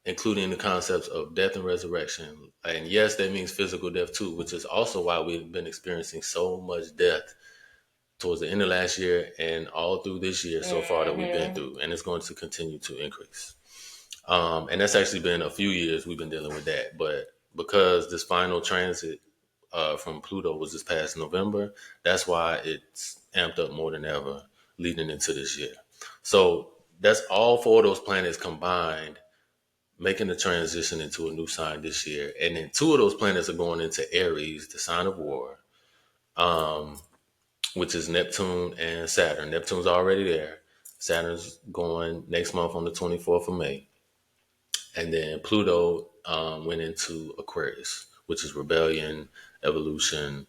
including the concepts of death and resurrection. And yes, that means physical death too, which is also why we've been experiencing so much death towards the end of last year and all through this year so far that we've been through. And it's going to continue to increase. And that's actually been a few years we've been dealing with that. But because this final transit from Pluto was this past November, that's why it's amped up more than ever leading into this year. So that's all 4 of those planets combined making the transition into a new sign this year. And then 2 of those planets are going into Aries, the sign of war, which is Neptune and Saturn. Neptune's already there. Saturn's going next month on the 24th of May. And then Pluto went into Aquarius, which is rebellion, evolution,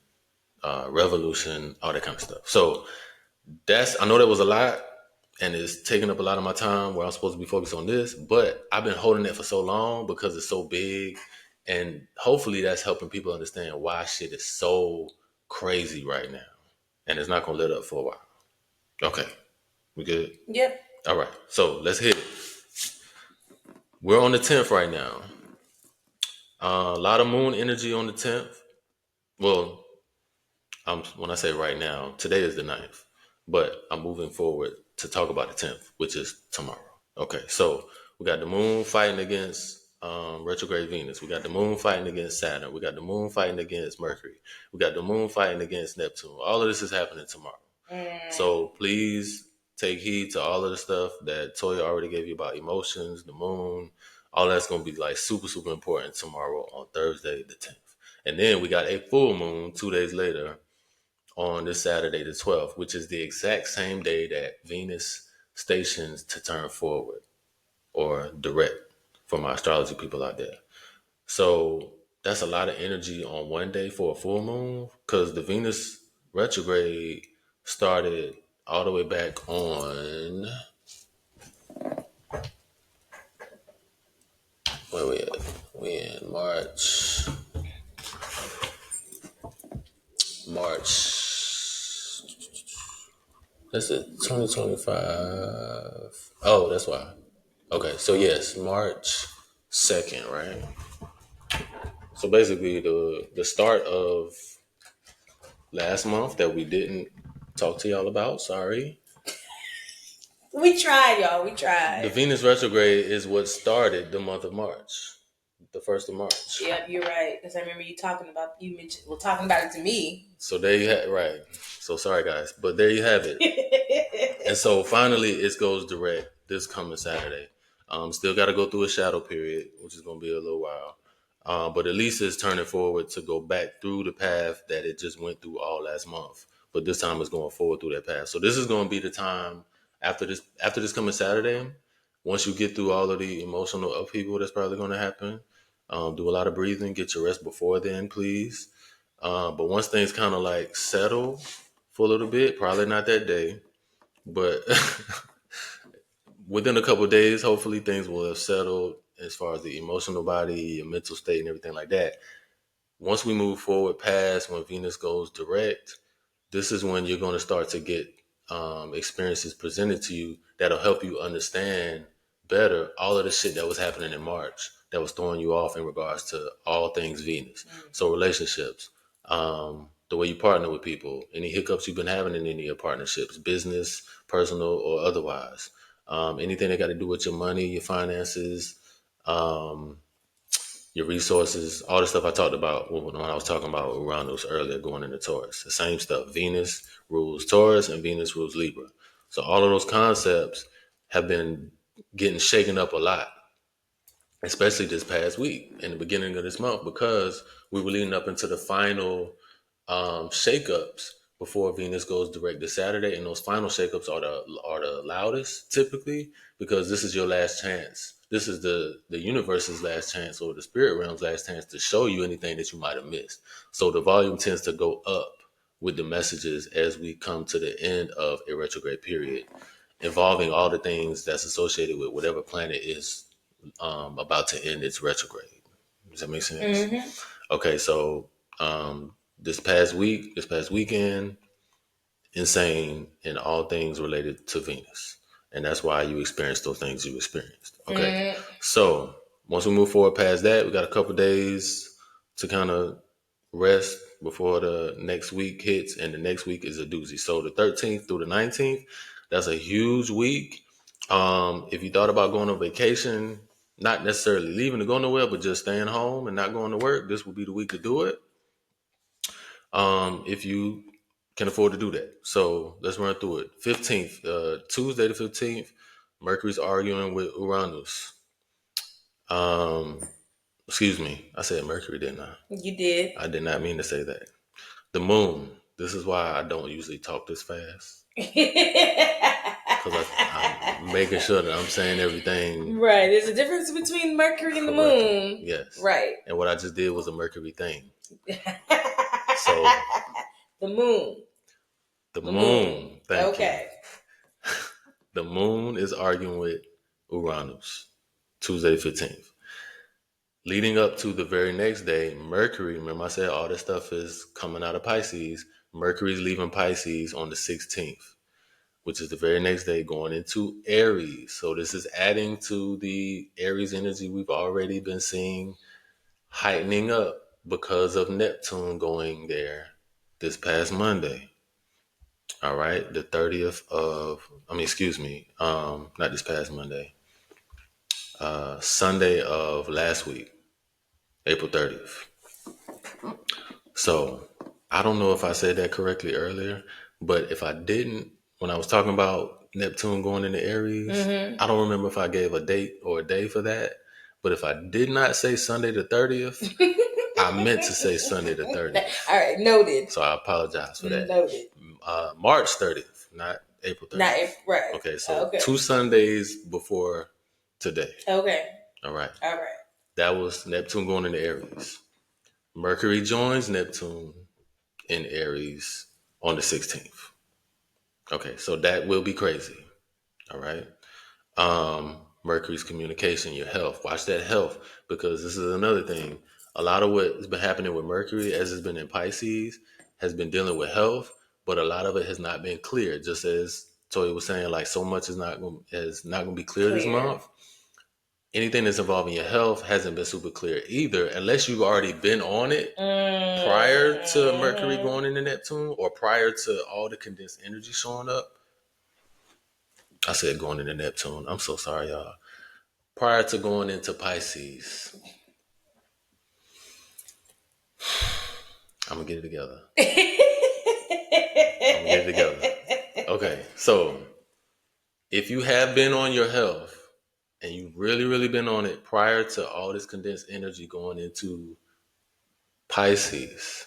revolution, all that kind of stuff. So I know that was a lot, and it's taking up a lot of my time where I'm supposed to be focused on this, but I've been holding it for so long because it's so big, and hopefully that's helping people understand why shit is so crazy right now, and it's not going to let up for a while. Okay, we good? Yep. All right, so let's hit it. We're on the 10th right now. A lot of moon energy on the 10th. Well, when I say right now, today is the 9th, but I'm moving forward to talk about the 10th, which is tomorrow. Okay, so we got the moon fighting against retrograde Venus. We got the moon fighting against Saturn. We got the moon fighting against Mercury. We got the moon fighting against Neptune. All of this is happening tomorrow. So please take heed to all of the stuff that Toya already gave you about emotions, the moon. All that's going to be like super, super important tomorrow on Thursday the 10th. And then we got a full moon 2 days later on this Saturday the 12th, which is the exact same day that Venus stations to turn forward or direct for my astrology people out there. So that's a lot of energy on one day for a full moon because the Venus retrograde started all the way back on, where we at? We in March. That's it, 2025. Oh, that's why. Okay, so yes, March 2nd, right? So basically the start of last month that we didn't talk to y'all about, sorry. We tried, y'all. We The tried. Venus retrograde is what started the month of March, the 1st of March. Yep, you're right. Because I remember you talking about it to me. So there you have right. So sorry guys, but there you have it. And so finally it goes direct this coming Saturday. Still got to go through a shadow period, which is going to be a little while. But at least it's turning forward to go back through the path that it just went through all last month. But this time it's going forward through that path. So this is going to be the time after this coming Saturday. Once you get through all of the emotional upheaval that's probably going to happen, do a lot of breathing. Get your rest before then, please. But once things kind of like settle for a little bit, probably not that day, but within a couple of days, hopefully things will have settled as far as the emotional body, your mental state, and everything like that. Once we move forward past when Venus goes direct, this is when you're going to start to get experiences presented to you that'll help you understand better all of the shit that was happening in March that was throwing you off in regards to all things Venus. So relationships, the way you partner with people, any hiccups you've been having in any of your partnerships, business, personal, or otherwise. Anything that got to do with your money, your finances, your resources, all the stuff I talked about when I was talking about Uranus earlier going into Taurus. The same stuff. Venus rules Taurus and Venus rules Libra. So all of those concepts have been getting shaken up a lot, especially this past week in the beginning of this month, because we were leading up into the final shakeups before Venus goes direct this Saturday, and those final shakeups are the loudest typically because this is your last chance. This is the universe's last chance, or the spirit realm's last chance to show you anything that you might have missed. So the volume tends to go up with the messages as we come to the end of a retrograde period, involving all the things that's associated with whatever planet is about to end its retrograde. Does that make sense? Mm-hmm. Okay, so this past weekend, insane in all things related to Venus. And that's why you experienced those things you experienced. Okay. So once we move forward past that, we got a couple days to kind of rest before the next week hits. And the next week is a doozy. So the 13th through the 19th, that's a huge week. If you thought about going on vacation, not necessarily leaving to go nowhere, but just staying home and not going to work, this will be the week to do it. If you can afford to do that. So let's run through it. 15th, Tuesday the 15th, Mercury's arguing with Uranus. Excuse me, I said Mercury, didn't I? You did. I did not mean to say that. The moon. This is why I don't usually talk this fast. Because I'm making sure that I'm saying everything. Right. There's a difference between Mercury and the moon. Yes. Right. And what I just did was a Mercury thing. So the moon. The moon. Thank okay. you. The moon is arguing with Uranus, Tuesday the 15th. Leading up to the very next day, Mercury, remember I said all this stuff is coming out of Pisces. Mercury's leaving Pisces on the 16th, which is the very next day going into Aries. So this is adding to the Aries energy we've already been seeing heightening up because of Neptune going there this past Monday. All right, the 30th of, not this past Monday, Sunday of last week, April 30th. So I don't know if I said that correctly earlier, but if I didn't, when I was talking about Neptune going into Aries. I don't remember if I gave a date or a day for that, but if I did not say Sunday the 30th, I meant to say Sunday the 30th. All right, noted. So I apologize for that. Noted. March 30th, not April 30th. Not April, right. Okay, so 2 Sundays before today. Okay. All right. All right. That was Neptune going into Aries. Mercury joins Neptune in Aries on the 16th. Okay, so that will be crazy. All right. Mercury's communication, your health. Watch that health, because this is another thing. A lot of what has been happening with Mercury, as it's been in Pisces, has been dealing with health, but a lot of it has not been clear. Just as Toya was saying, like so much is not going to be clear this month. Anything that's involving your health hasn't been super clear either, unless you've already been on it prior to Mercury going into Neptune, or prior to all the condensed energy showing up. I said going into Neptune. I'm so sorry, y'all. Prior to going into Pisces. I'm going to get it together. Okay, so if you have been on your health and you've really, really been on it prior to all this condensed energy going into Pisces,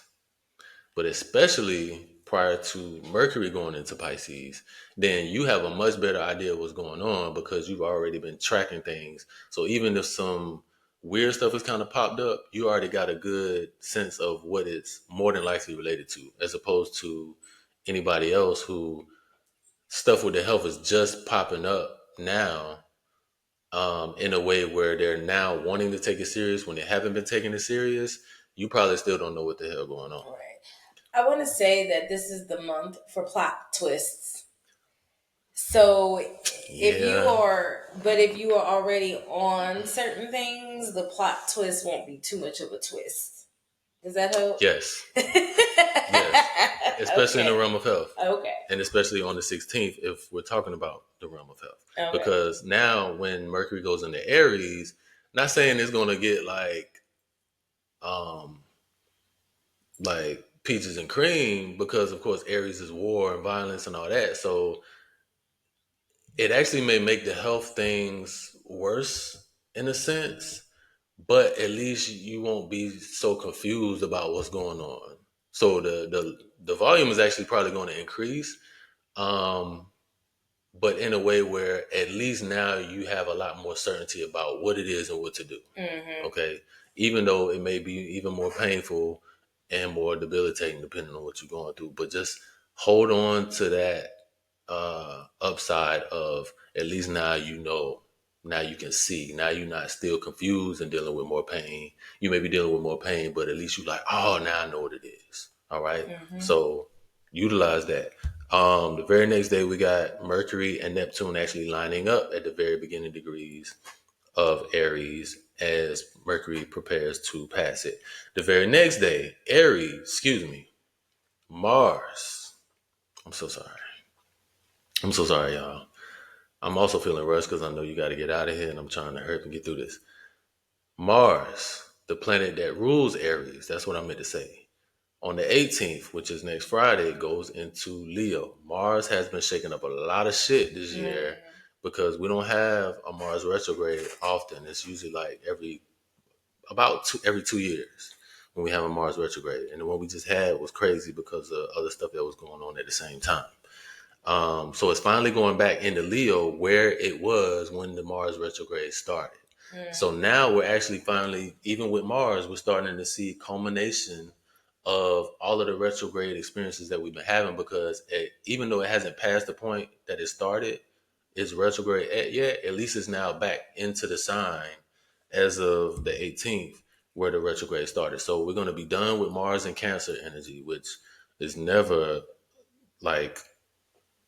but especially prior to Mercury going into Pisces, then you have a much better idea of what's going on because you've already been tracking things. So even if some weird stuff has kind of popped up, you already got a good sense of what it's more than likely related to, as opposed to anybody else who stuff with their health is just popping up now, in a way where they're now wanting to take it serious when they haven't been taking it serious. You probably still don't know what the hell going on. Right. I want to say that this is the month for plot twists. So if you are already on certain things, the plot twist won't be too much of a twist. Does that help? Yes. Yes. Especially in the realm of health. Okay. And especially on the 16th, if we're talking about the realm of health. Okay. Because now when Mercury goes into Aries, not saying it's going to get like peaches and cream, because of course Aries is war and violence and all that. So it actually may make the health things worse in a sense, but at least you won't be so confused about what's going on. So the volume is actually probably going to increase, but in a way where at least now you have a lot more certainty about what it is and what to do. Mm-hmm. Okay, even though it may be even more painful and more debilitating depending on what you're going through, but just hold on to that upside of at least now you know. Now you can see. Now you're not still confused and dealing with more pain. You may be dealing with more pain, but at least you're like, oh, now I know what it is. All right. Mm-hmm. So utilize that. The very next day, we got Mercury and Neptune actually lining up at the very beginning degrees of Aries as Mercury prepares to pass it. The very next day, Mars. I'm so sorry, y'all. I'm also feeling rushed because I know you got to get out of here and I'm trying to hurry up and get through this. Mars, the planet that rules Aries, that's what I meant to say. On the 18th, which is next Friday, it goes into Leo. Mars has been shaking up a lot of shit this year because we don't have a Mars retrograde often. It's usually like every 2 years when we have a Mars retrograde. And the one we just had was crazy because of other stuff that was going on at the same time. So it's finally going back into Leo where it was when the Mars retrograde started. So now we're actually finally, even with Mars, we're starting to see culmination of all of the retrograde experiences that we've been having, because even though it hasn't passed the point that it started, it's retrograde yet, at least it's now back into the sign as of the 18th where the retrograde started. So we're going to be done with Mars and Cancer energy, which is never like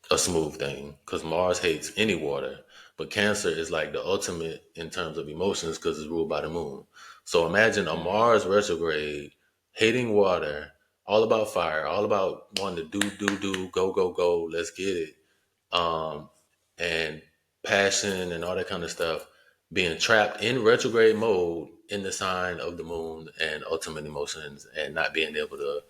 a smooth thing because Mars hates any water, but Cancer is like the ultimate in terms of emotions because it's ruled by the moon. So imagine a Mars retrograde, hating water, all about fire, all about wanting to do, go, let's get it. And passion and all that kind of stuff, being trapped in retrograde mode in the sign of the moon and ultimate emotions and not being able to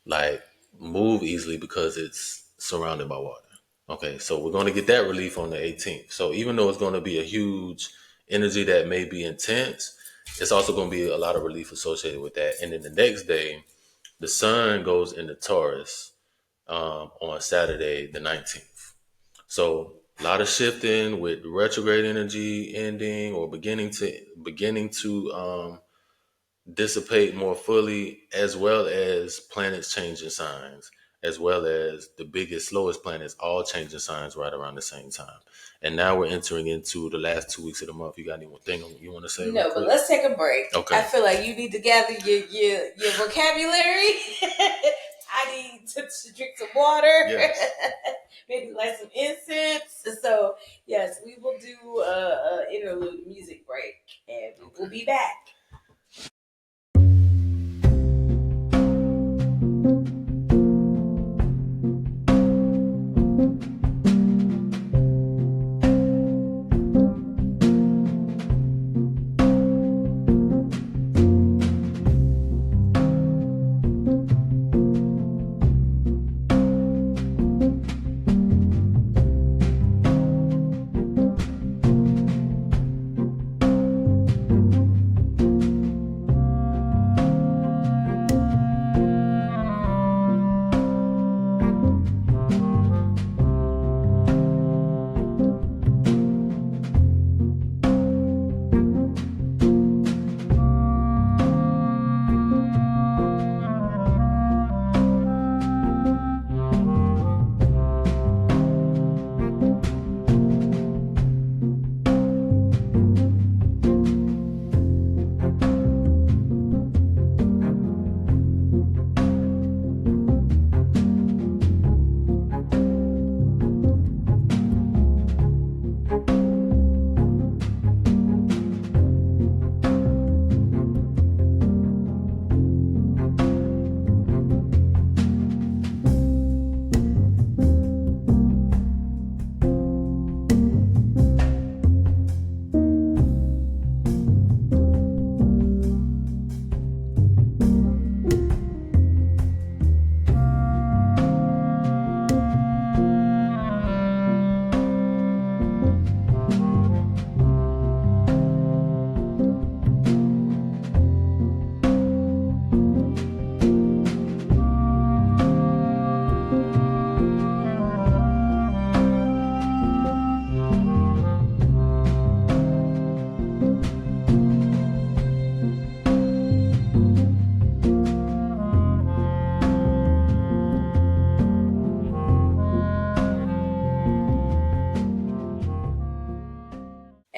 like move easily because it's surrounded by water. Okay, so we're going to get that relief on the 18th. So even though it's going to be a huge energy that may be intense, it's also going to be a lot of relief associated with that. And then the next day, the sun goes into Taurus on Saturday, the 19th. So a lot of shifting with retrograde energy ending or beginning to dissipate more fully, as well as planets changing signs, as well as the biggest, slowest planets all changing signs right around the same time. And now we're entering into the last 2 weeks of the month. You got anything you want to say? No, but let's take a break. Okay. I feel like you need to gather your vocabulary. I need to drink some water. Yes. Maybe light some incense. So yes, we will do a interlude music break, and we'll be back.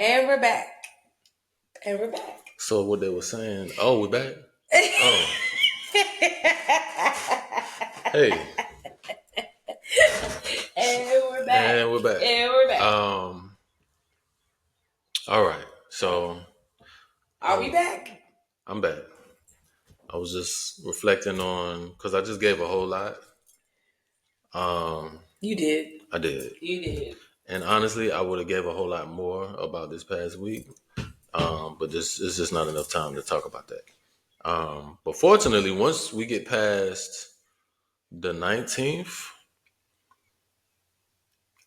And we're back. And we're back. So what they were saying, oh, we're back? Oh. Hey. And we're back. And we're back. And we're back. All right. So are we back? I'm back. I was just reflecting on, because I just gave a whole lot. You did. I did. You did. And honestly, I would have gave a whole lot more about this past week. But this is just not enough time to talk about that. But fortunately, once we get past the 19th,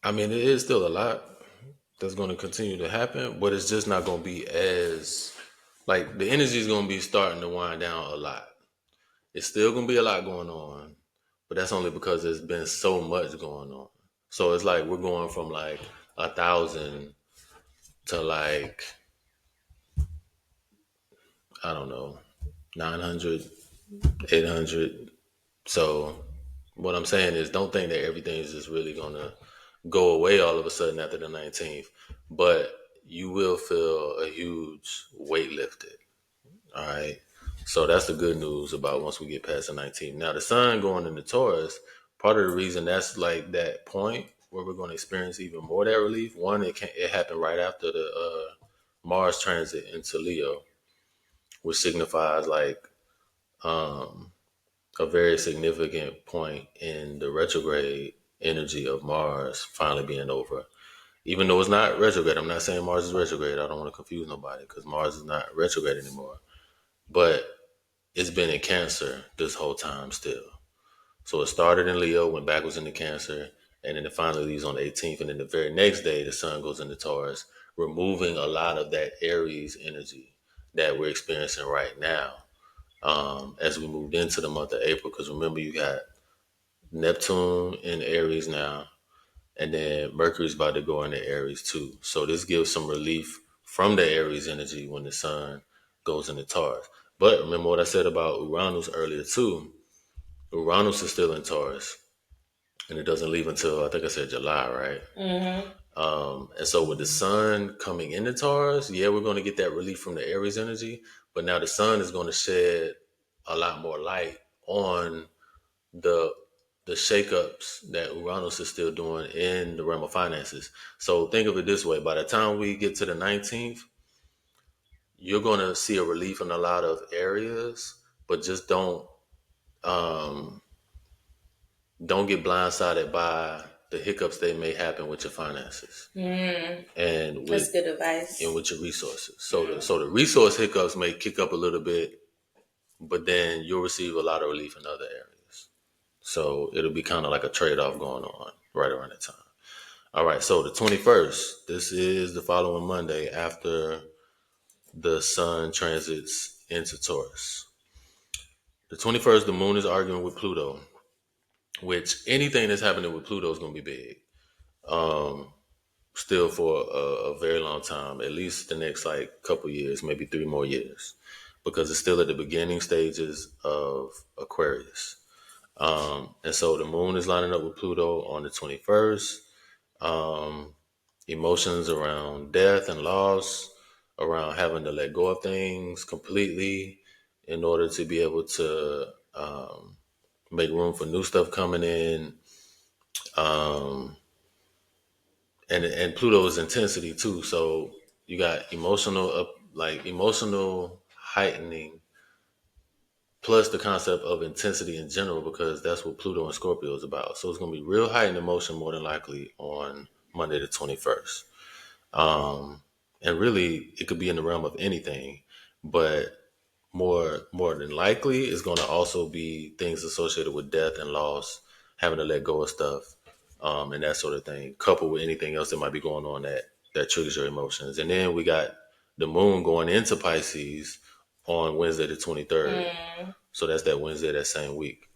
I mean, it is still a lot that's going to continue to happen, but it's just not going to be as, like, the energy is going to be starting to wind down a lot. It's still going to be a lot going on, but that's only because there's been so much going on. So it's like we're going from like 1,000 to like, I don't know, 900, 800. So what I'm saying is, don't think that everything is just really going to go away all of a sudden after the 19th, but you will feel a huge weight lifted. All right. So that's the good news about once we get past the 19th. Now the sun going into Taurus, part of the reason that's like that point where we're going to experience even more of that relief. One, it happened right after the Mars transit into Leo, which signifies like a very significant point in the retrograde energy of Mars finally being over. Even though it's not retrograde, I'm not saying Mars is retrograde. I don't want to confuse nobody because Mars is not retrograde anymore. But it's been in Cancer this whole time still. So it started in Leo, went backwards into Cancer, and then it finally leaves on the 18th, and then the very next day the sun goes into Taurus, removing a lot of that Aries energy that we're experiencing right now as we moved into the month of April. Because remember, you got Neptune in Aries now, and then Mercury's about to go into Aries too. So this gives some relief from the Aries energy when the sun goes into Taurus. But remember what I said about Uranus earlier too. Uranus is still in Taurus, and it doesn't leave until, I think I said July, right? Mm-hmm. And so with the sun coming into Taurus, yeah, we're going to get that relief from the Aries energy, but now the sun is going to shed a lot more light on the shakeups that Uranus is still doing in the realm of finances. So think of it this way: by the time we get to the 19th, you're going to see a relief in a lot of areas, but just um, don't get blindsided by the hiccups that may happen with your finances and with That's good advice. and with your resources. So the resource hiccups may kick up a little bit, but then you'll receive a lot of relief in other areas. So it'll be kind of like a trade-off going on right around that time. All right, so the 21st, this is the following Monday after the sun transits into Taurus. The 21st, the moon is arguing with Pluto, which anything that's happening with Pluto is going to be big. Still for a very long time, at least the next like couple years, maybe 3 more years, because it's still at the beginning stages of Aquarius. And so the moon is lining up with Pluto on the 21st. Emotions around death and loss, around having to let go of things completely in order to be able to make room for new stuff coming in. And Pluto's intensity too. So you got emotional heightening plus the concept of intensity in general, because that's what Pluto and Scorpio is about. So it's going to be real heightened emotion more than likely on Monday the 21st. And really, it could be in the realm of anything, but more than likely, it's going to also be things associated with death and loss, having to let go of stuff, and that sort of thing, coupled with anything else that might be going on that triggers your emotions. And then we got the moon going into Pisces on Wednesday the 23rd. So that's that Wednesday, that same week.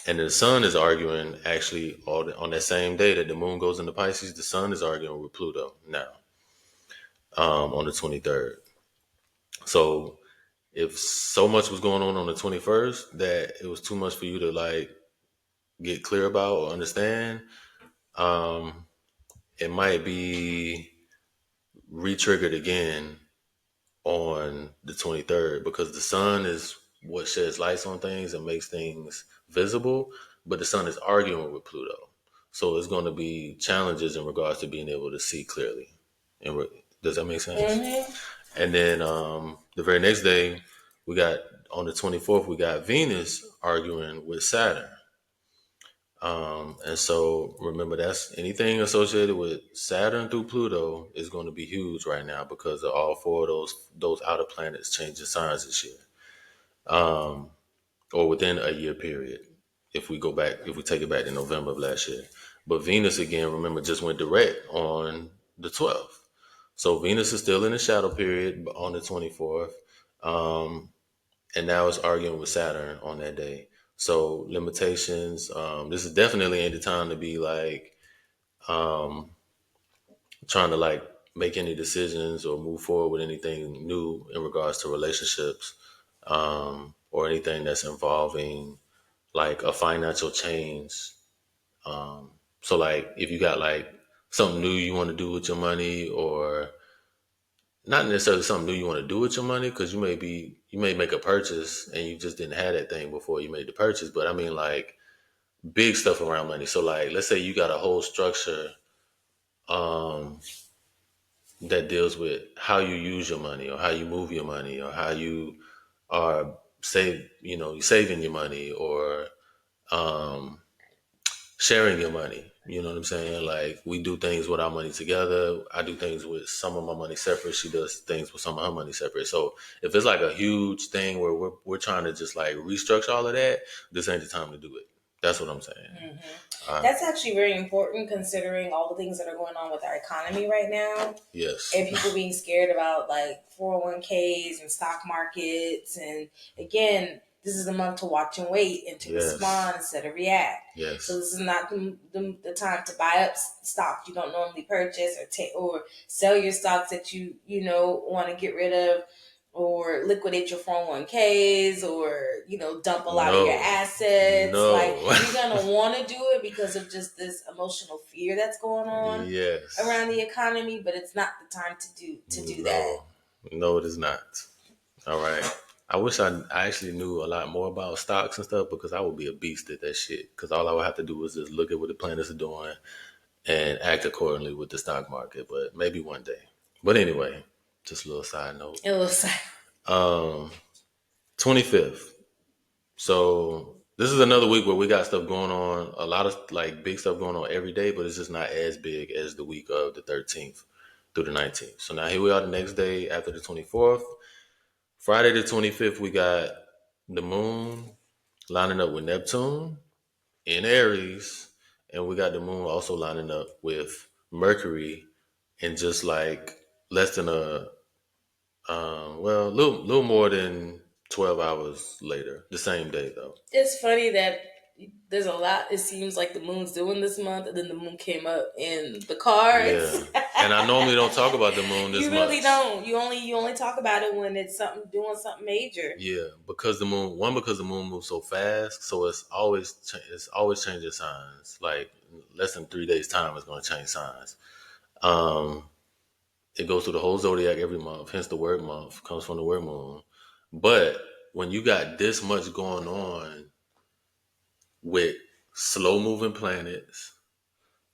And the sun is arguing actually on that same day that the moon goes into Pisces, the sun is arguing with Pluto now on the 23rd. So if so much was going on the 21st that it was too much for you to like get clear about or understand, it might be re-triggered again on the 23rd, because the sun is what sheds lights on things and makes things visible, but the sun is arguing with Pluto. So it's going to be challenges in regards to being able to see clearly. Does that make sense? Mm-hmm. And then the very next day, we got on the 24th, we got Venus arguing with Saturn. And so remember, that's anything associated with Saturn through Pluto is going to be huge right now because of all 4 of those outer planets changing signs this year, or within a year period. If we take it back to November of last year. But Venus again, remember, just went direct on the 12th. So Venus is still in the shadow period on the 24th. And now it's arguing with Saturn on that day. So limitations. This is definitely ain't the time to be like trying to like make any decisions or move forward with anything new in regards to relationships, or anything that's involving like a financial change. So like if you got like something new you want to do with your money, or not necessarily something new you want to do with your money, because you may make a purchase and you just didn't have that thing before you made the purchase. But I mean like big stuff around money. So like let's say you got a whole structure that deals with how you use your money or how you move your money or how you are you're saving your money or sharing your money. You know what I'm saying? Like we do things with our money together. I do things with some of my money separate. She does things with some of her money separate. So if it's like a huge thing where we're trying to just like restructure all of that, this ain't the time to do it. That's what I'm saying. That's actually very important considering all the things that are going on with our economy right now. Yes. And people being scared about like 401ks and stock markets. And again, this is a month to watch and wait and to respond instead of react. Yes. So this is not the time to buy up stocks you don't normally purchase or sell your stocks that you want to get rid of, or liquidate your 401ks, or dump a lot of your assets. No. Like, you're gonna want to do it because of just this emotional fear that's going on around the economy, but it's not the time to do that. No, it is not. All right. I wish I actually knew a lot more about stocks and stuff, because I would be a beast at that shit. Because all I would have to do was just look at what the planets are doing and act accordingly with the stock market. But maybe one day. But anyway, just a little side note. 25th. So this is another week where we got stuff going on, a lot of like big stuff going on every day, but it's just not as big as the week of the 13th through the 19th. So now here we are the next day after the 24th. Friday the 25th, we got the moon lining up with Neptune in Aries, and we got the moon also lining up with Mercury in just like less than a little more than 12 hours later, the same day though. It's funny that there's a lot it seems like the moon's doing this month, and then the moon came up in the cards. Yeah. And I normally don't talk about the moon this much. You really don't. You only talk about it when it's doing something major. Yeah, because the moon moves so fast, so it's always changing signs. Like less than 3 days time, it's going to change signs. It goes through the whole zodiac every month. Hence the word month comes from the word moon. But when you got this much going on with slow moving planets,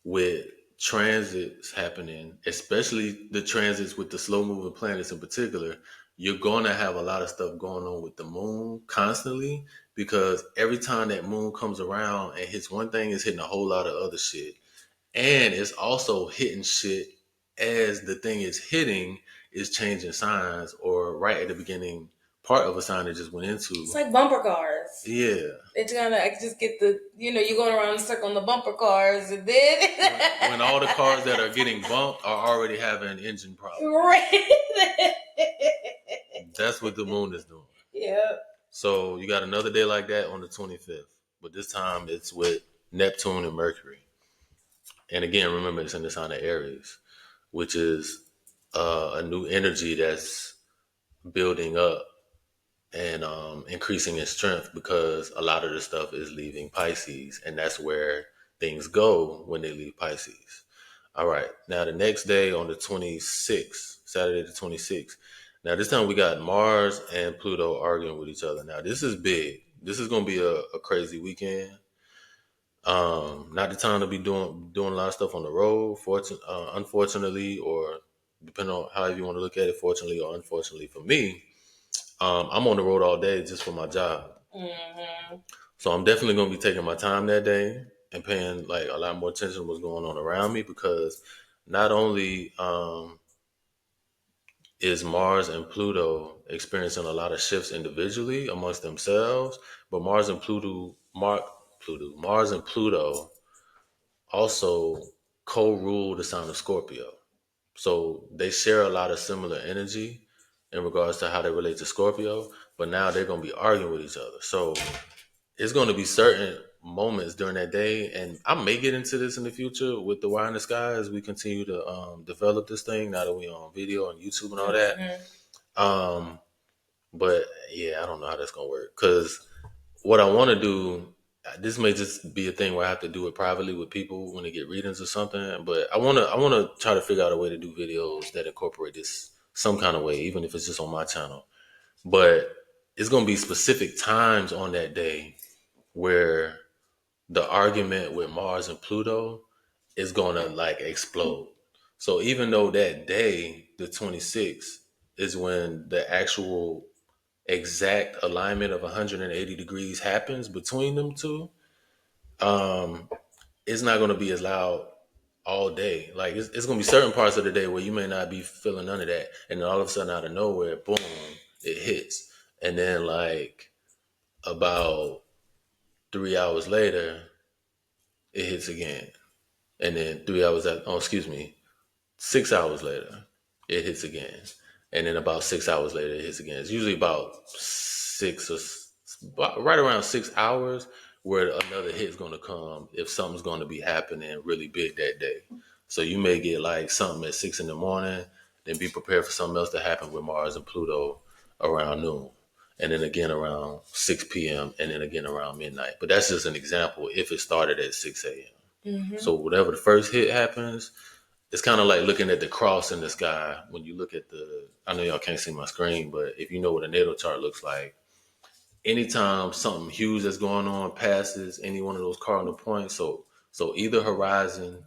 with transits happening, especially the transits with the slow moving planets in particular, you're going to have a lot of stuff going on with the moon constantly, because every time that moon comes around and hits one thing, it's hitting a whole lot of other shit. And it's also hitting shit as the thing is hitting is changing signs, or right at the beginning part of a sign it just went into. It's like bumper cars. Yeah. It's gonna just get the, you're going around in a circle on the bumper cars, and then when all the cars that are getting bumped are already having engine problems. Right. That's what the moon is doing. Yeah. So you got another day like that on the 25th, but this time it's with Neptune and Mercury. And again, remember, it's in the sign of Aries, which is a new energy that's building up and increasing in strength, because a lot of the stuff is leaving Pisces, and that's where things go when they leave Pisces. All right. Now, the next day on the 26th, Saturday the 26th, now this time we got Mars and Pluto arguing with each other. Now, this is big. This is going to be a crazy weekend. Not the time to be doing a lot of stuff on the road, unfortunately, or depending on however you want to look at it, fortunately or unfortunately for me. I'm on the road all day just for my job. Mm-hmm. So I'm definitely going to be taking my time that day and paying like a lot more attention to what's going on around me, because not only is Mars and Pluto experiencing a lot of shifts individually amongst themselves, but Mars and Pluto also co-rule the sign of Scorpio. So they share a lot of similar energy in regards to how they relate to Scorpio, but now they're going to be arguing with each other. So it's going to be certain moments during that day, and I may get into this in the future with the Wire in the Sky as we continue to develop this thing, now that we're on video and YouTube and all that. Mm-hmm. But yeah, I don't know how that's going to work, because what I want to do, this may just be a thing where I have to do it privately with people when they get readings or something, but I want to try to figure out a way to do videos that incorporate this some kind of way, even if it's just on my channel. But it's going to be specific times on that day where the argument with Mars and Pluto is going to like explode. So even though that day, the 26th, is when the actual exact alignment of 180 degrees happens between them two, it's not going to be as loud all day. Like it's going to be certain parts of the day where you may not be feeling none of that, and then all of a sudden out of nowhere, boom, it hits. And then like about 3 hours later, it hits again. And then 6 hours later, it hits again. And then about 6 hours later, it hits again. It's usually about right around 6 hours where another hit's going to come if something's going to be happening really big that day. So you may get like something at 6 in the morning, then be prepared for something else to happen with Mars and Pluto around noon. And then again around 6 p.m. and then again around midnight. But that's just an example if it started at 6 a.m. Mm-hmm. So whatever the first hit happens, it's kind of like looking at the cross in the sky. When you look at I know y'all can't see my screen, but if you know what a natal chart looks like, anytime something huge that's going on passes any one of those cardinal points, so either horizon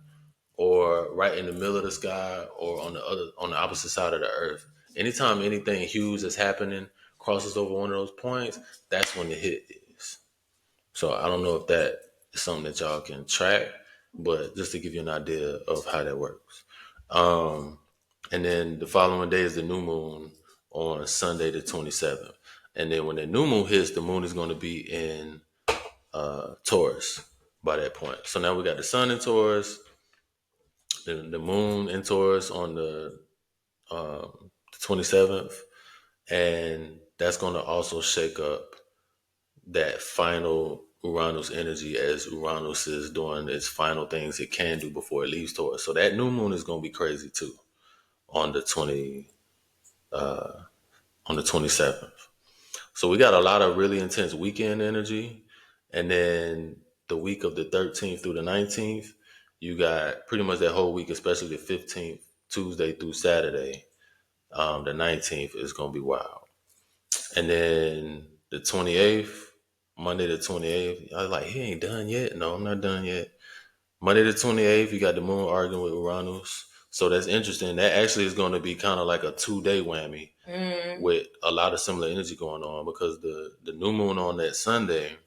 or right in the middle of the sky or on the opposite side of the earth, anytime anything huge that's happening crosses over one of those points, that's when the hit is. So I don't know if that is something that y'all can track, but just to give you an idea of how that works. And then the following day is the new moon on Sunday the 27th. And then when the new moon hits, the moon is going to be in Taurus by that point. So now we got the sun in Taurus, the moon in Taurus on the 27th. And that's going to also shake up that final Uranus energy as Uranus is doing its final things it can do before it leaves Taurus. So that new moon is going to be crazy too on the 27th. So we got a lot of really intense weekend energy. And then the week of the 13th through the 19th, you got pretty much that whole week, especially the 15th, Tuesday through Saturday. The 19th is going to be wild. And then the 28th, Monday the 28th, I was like, he ain't done yet. No, I'm not done yet. Monday the 28th, you got the moon arguing with Uranus. So that's interesting. That actually is going to be kind of like a 2-day whammy with a lot of similar energy going on, because the new moon on that Sunday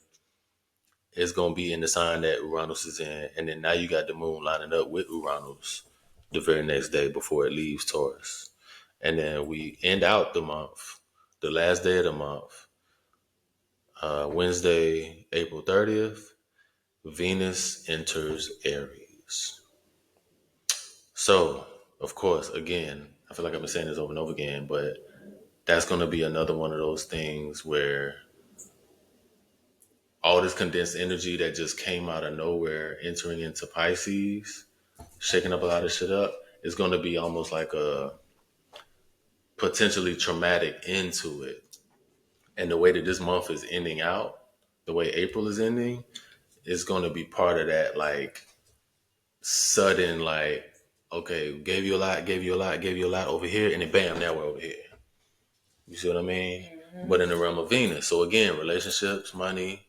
is going to be in the sign that Uranus is in. And then now you got the moon lining up with Uranus the very next day before it leaves Taurus. And then we end out the month, the last day of the month, Wednesday, April 30th, Venus enters Aries. So, of course, again, I feel like I've been saying this over and over again, but that's going to be another one of those things where all this condensed energy that just came out of nowhere entering into Pisces, shaking up a lot of shit up, is going to be almost like a potentially traumatic end to it. And the way that this month is ending out, the way April is ending, is going to be part of that, like, sudden, like, okay, gave you a lot over here, and then bam, now we're over here. You see what I mean? Mm-hmm. But in the realm of Venus. So again, relationships, money,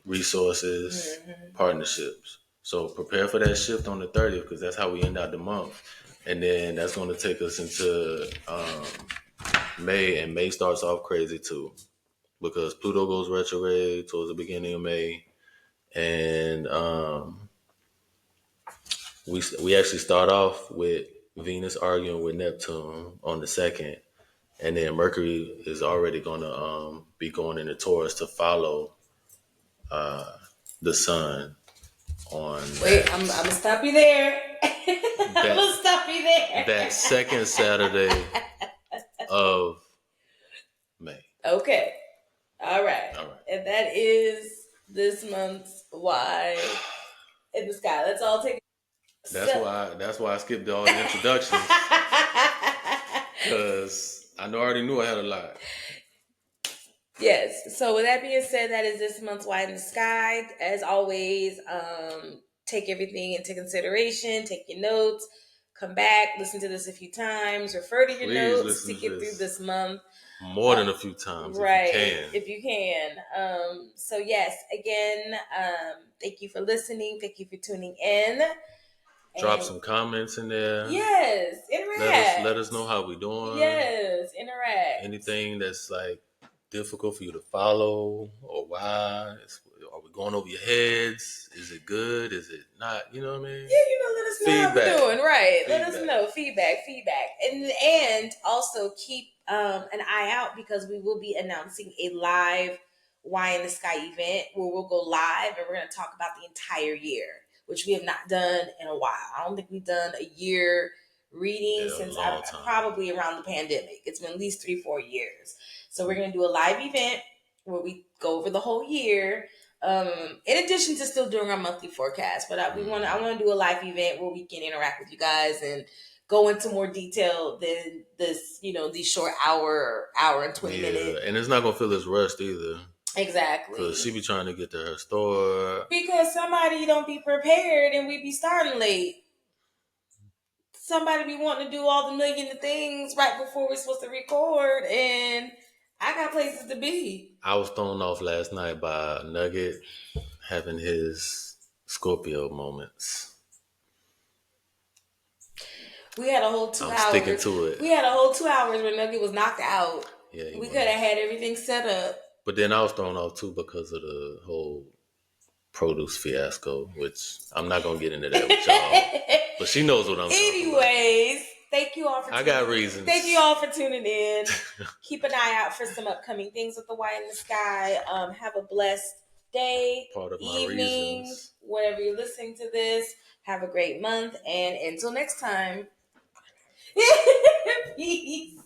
resources, partnerships. So prepare for that shift on the 30th, because that's how we end out the month. And then that's going to take us into May, and May starts off crazy too, because Pluto goes retrograde towards the beginning of May. And we actually start off with Venus arguing with Neptune on the 2nd. And then Mercury is already going to be going into Taurus to follow the sun on. Wait, I'm going to stop you there. I'm going to stop you there. That second Saturday of May. Okay. All right. And that is this month's Why in the Sky. Let's all take That's why I skipped all the introductions. Because I already knew I had a lot. Yes. So with that being said, that is this month's Why in the Sky. As always, take everything into consideration. Take your notes. Come back. Listen to this a few times. Refer to your notes to get through this month. More than a few times, right? If you can. So yes, again, thank you for listening. Thank you for tuning in. Drop some comments in there. Yes, interact. Let us know how we doing. Yes, interact. Anything that's like difficult for you to follow, or why? Are we going over your heads? Is it good? Is it not? You know what I mean? Yeah, let us know how we're doing. Right. Let us know. Feedback. And also keep an eye out, because we will be announcing a live Y in the Sky event where we'll go live and we're going to talk about the entire year, which we have not done in a while. I don't think we've done a year reading since probably around the pandemic. It's been at least 3-4 years. So we're going to do a live event where we go over the whole year. In addition to still doing our monthly forecast, but I want to do a live event where we can interact with you guys and go into more detail than this, these short hour and 20 minutes. And it's not gonna feel as rushed either. Exactly. Because she be trying to get to her store. Because somebody don't be prepared and we be starting late. Somebody be wanting to do all the million of things right before we're supposed to record, and I got places to be. I was thrown off last night by Nugget having his Scorpio moments. We had a whole 2 hours. I'm sticking to it. We had a whole 2 hours where Nugget was knocked out. Yeah, we could have had everything set up. But then I was thrown off too because of the whole produce fiasco, which I'm not gonna get into that with y'all. But she knows what I'm talking about. Anyways, thank you all for I got reasons. Thank you all for tuning in. Keep an eye out for some upcoming things with the Y in the Sky. Have a blessed day, evening, whenever you're listening to this. Have a great month, and until next time, peace.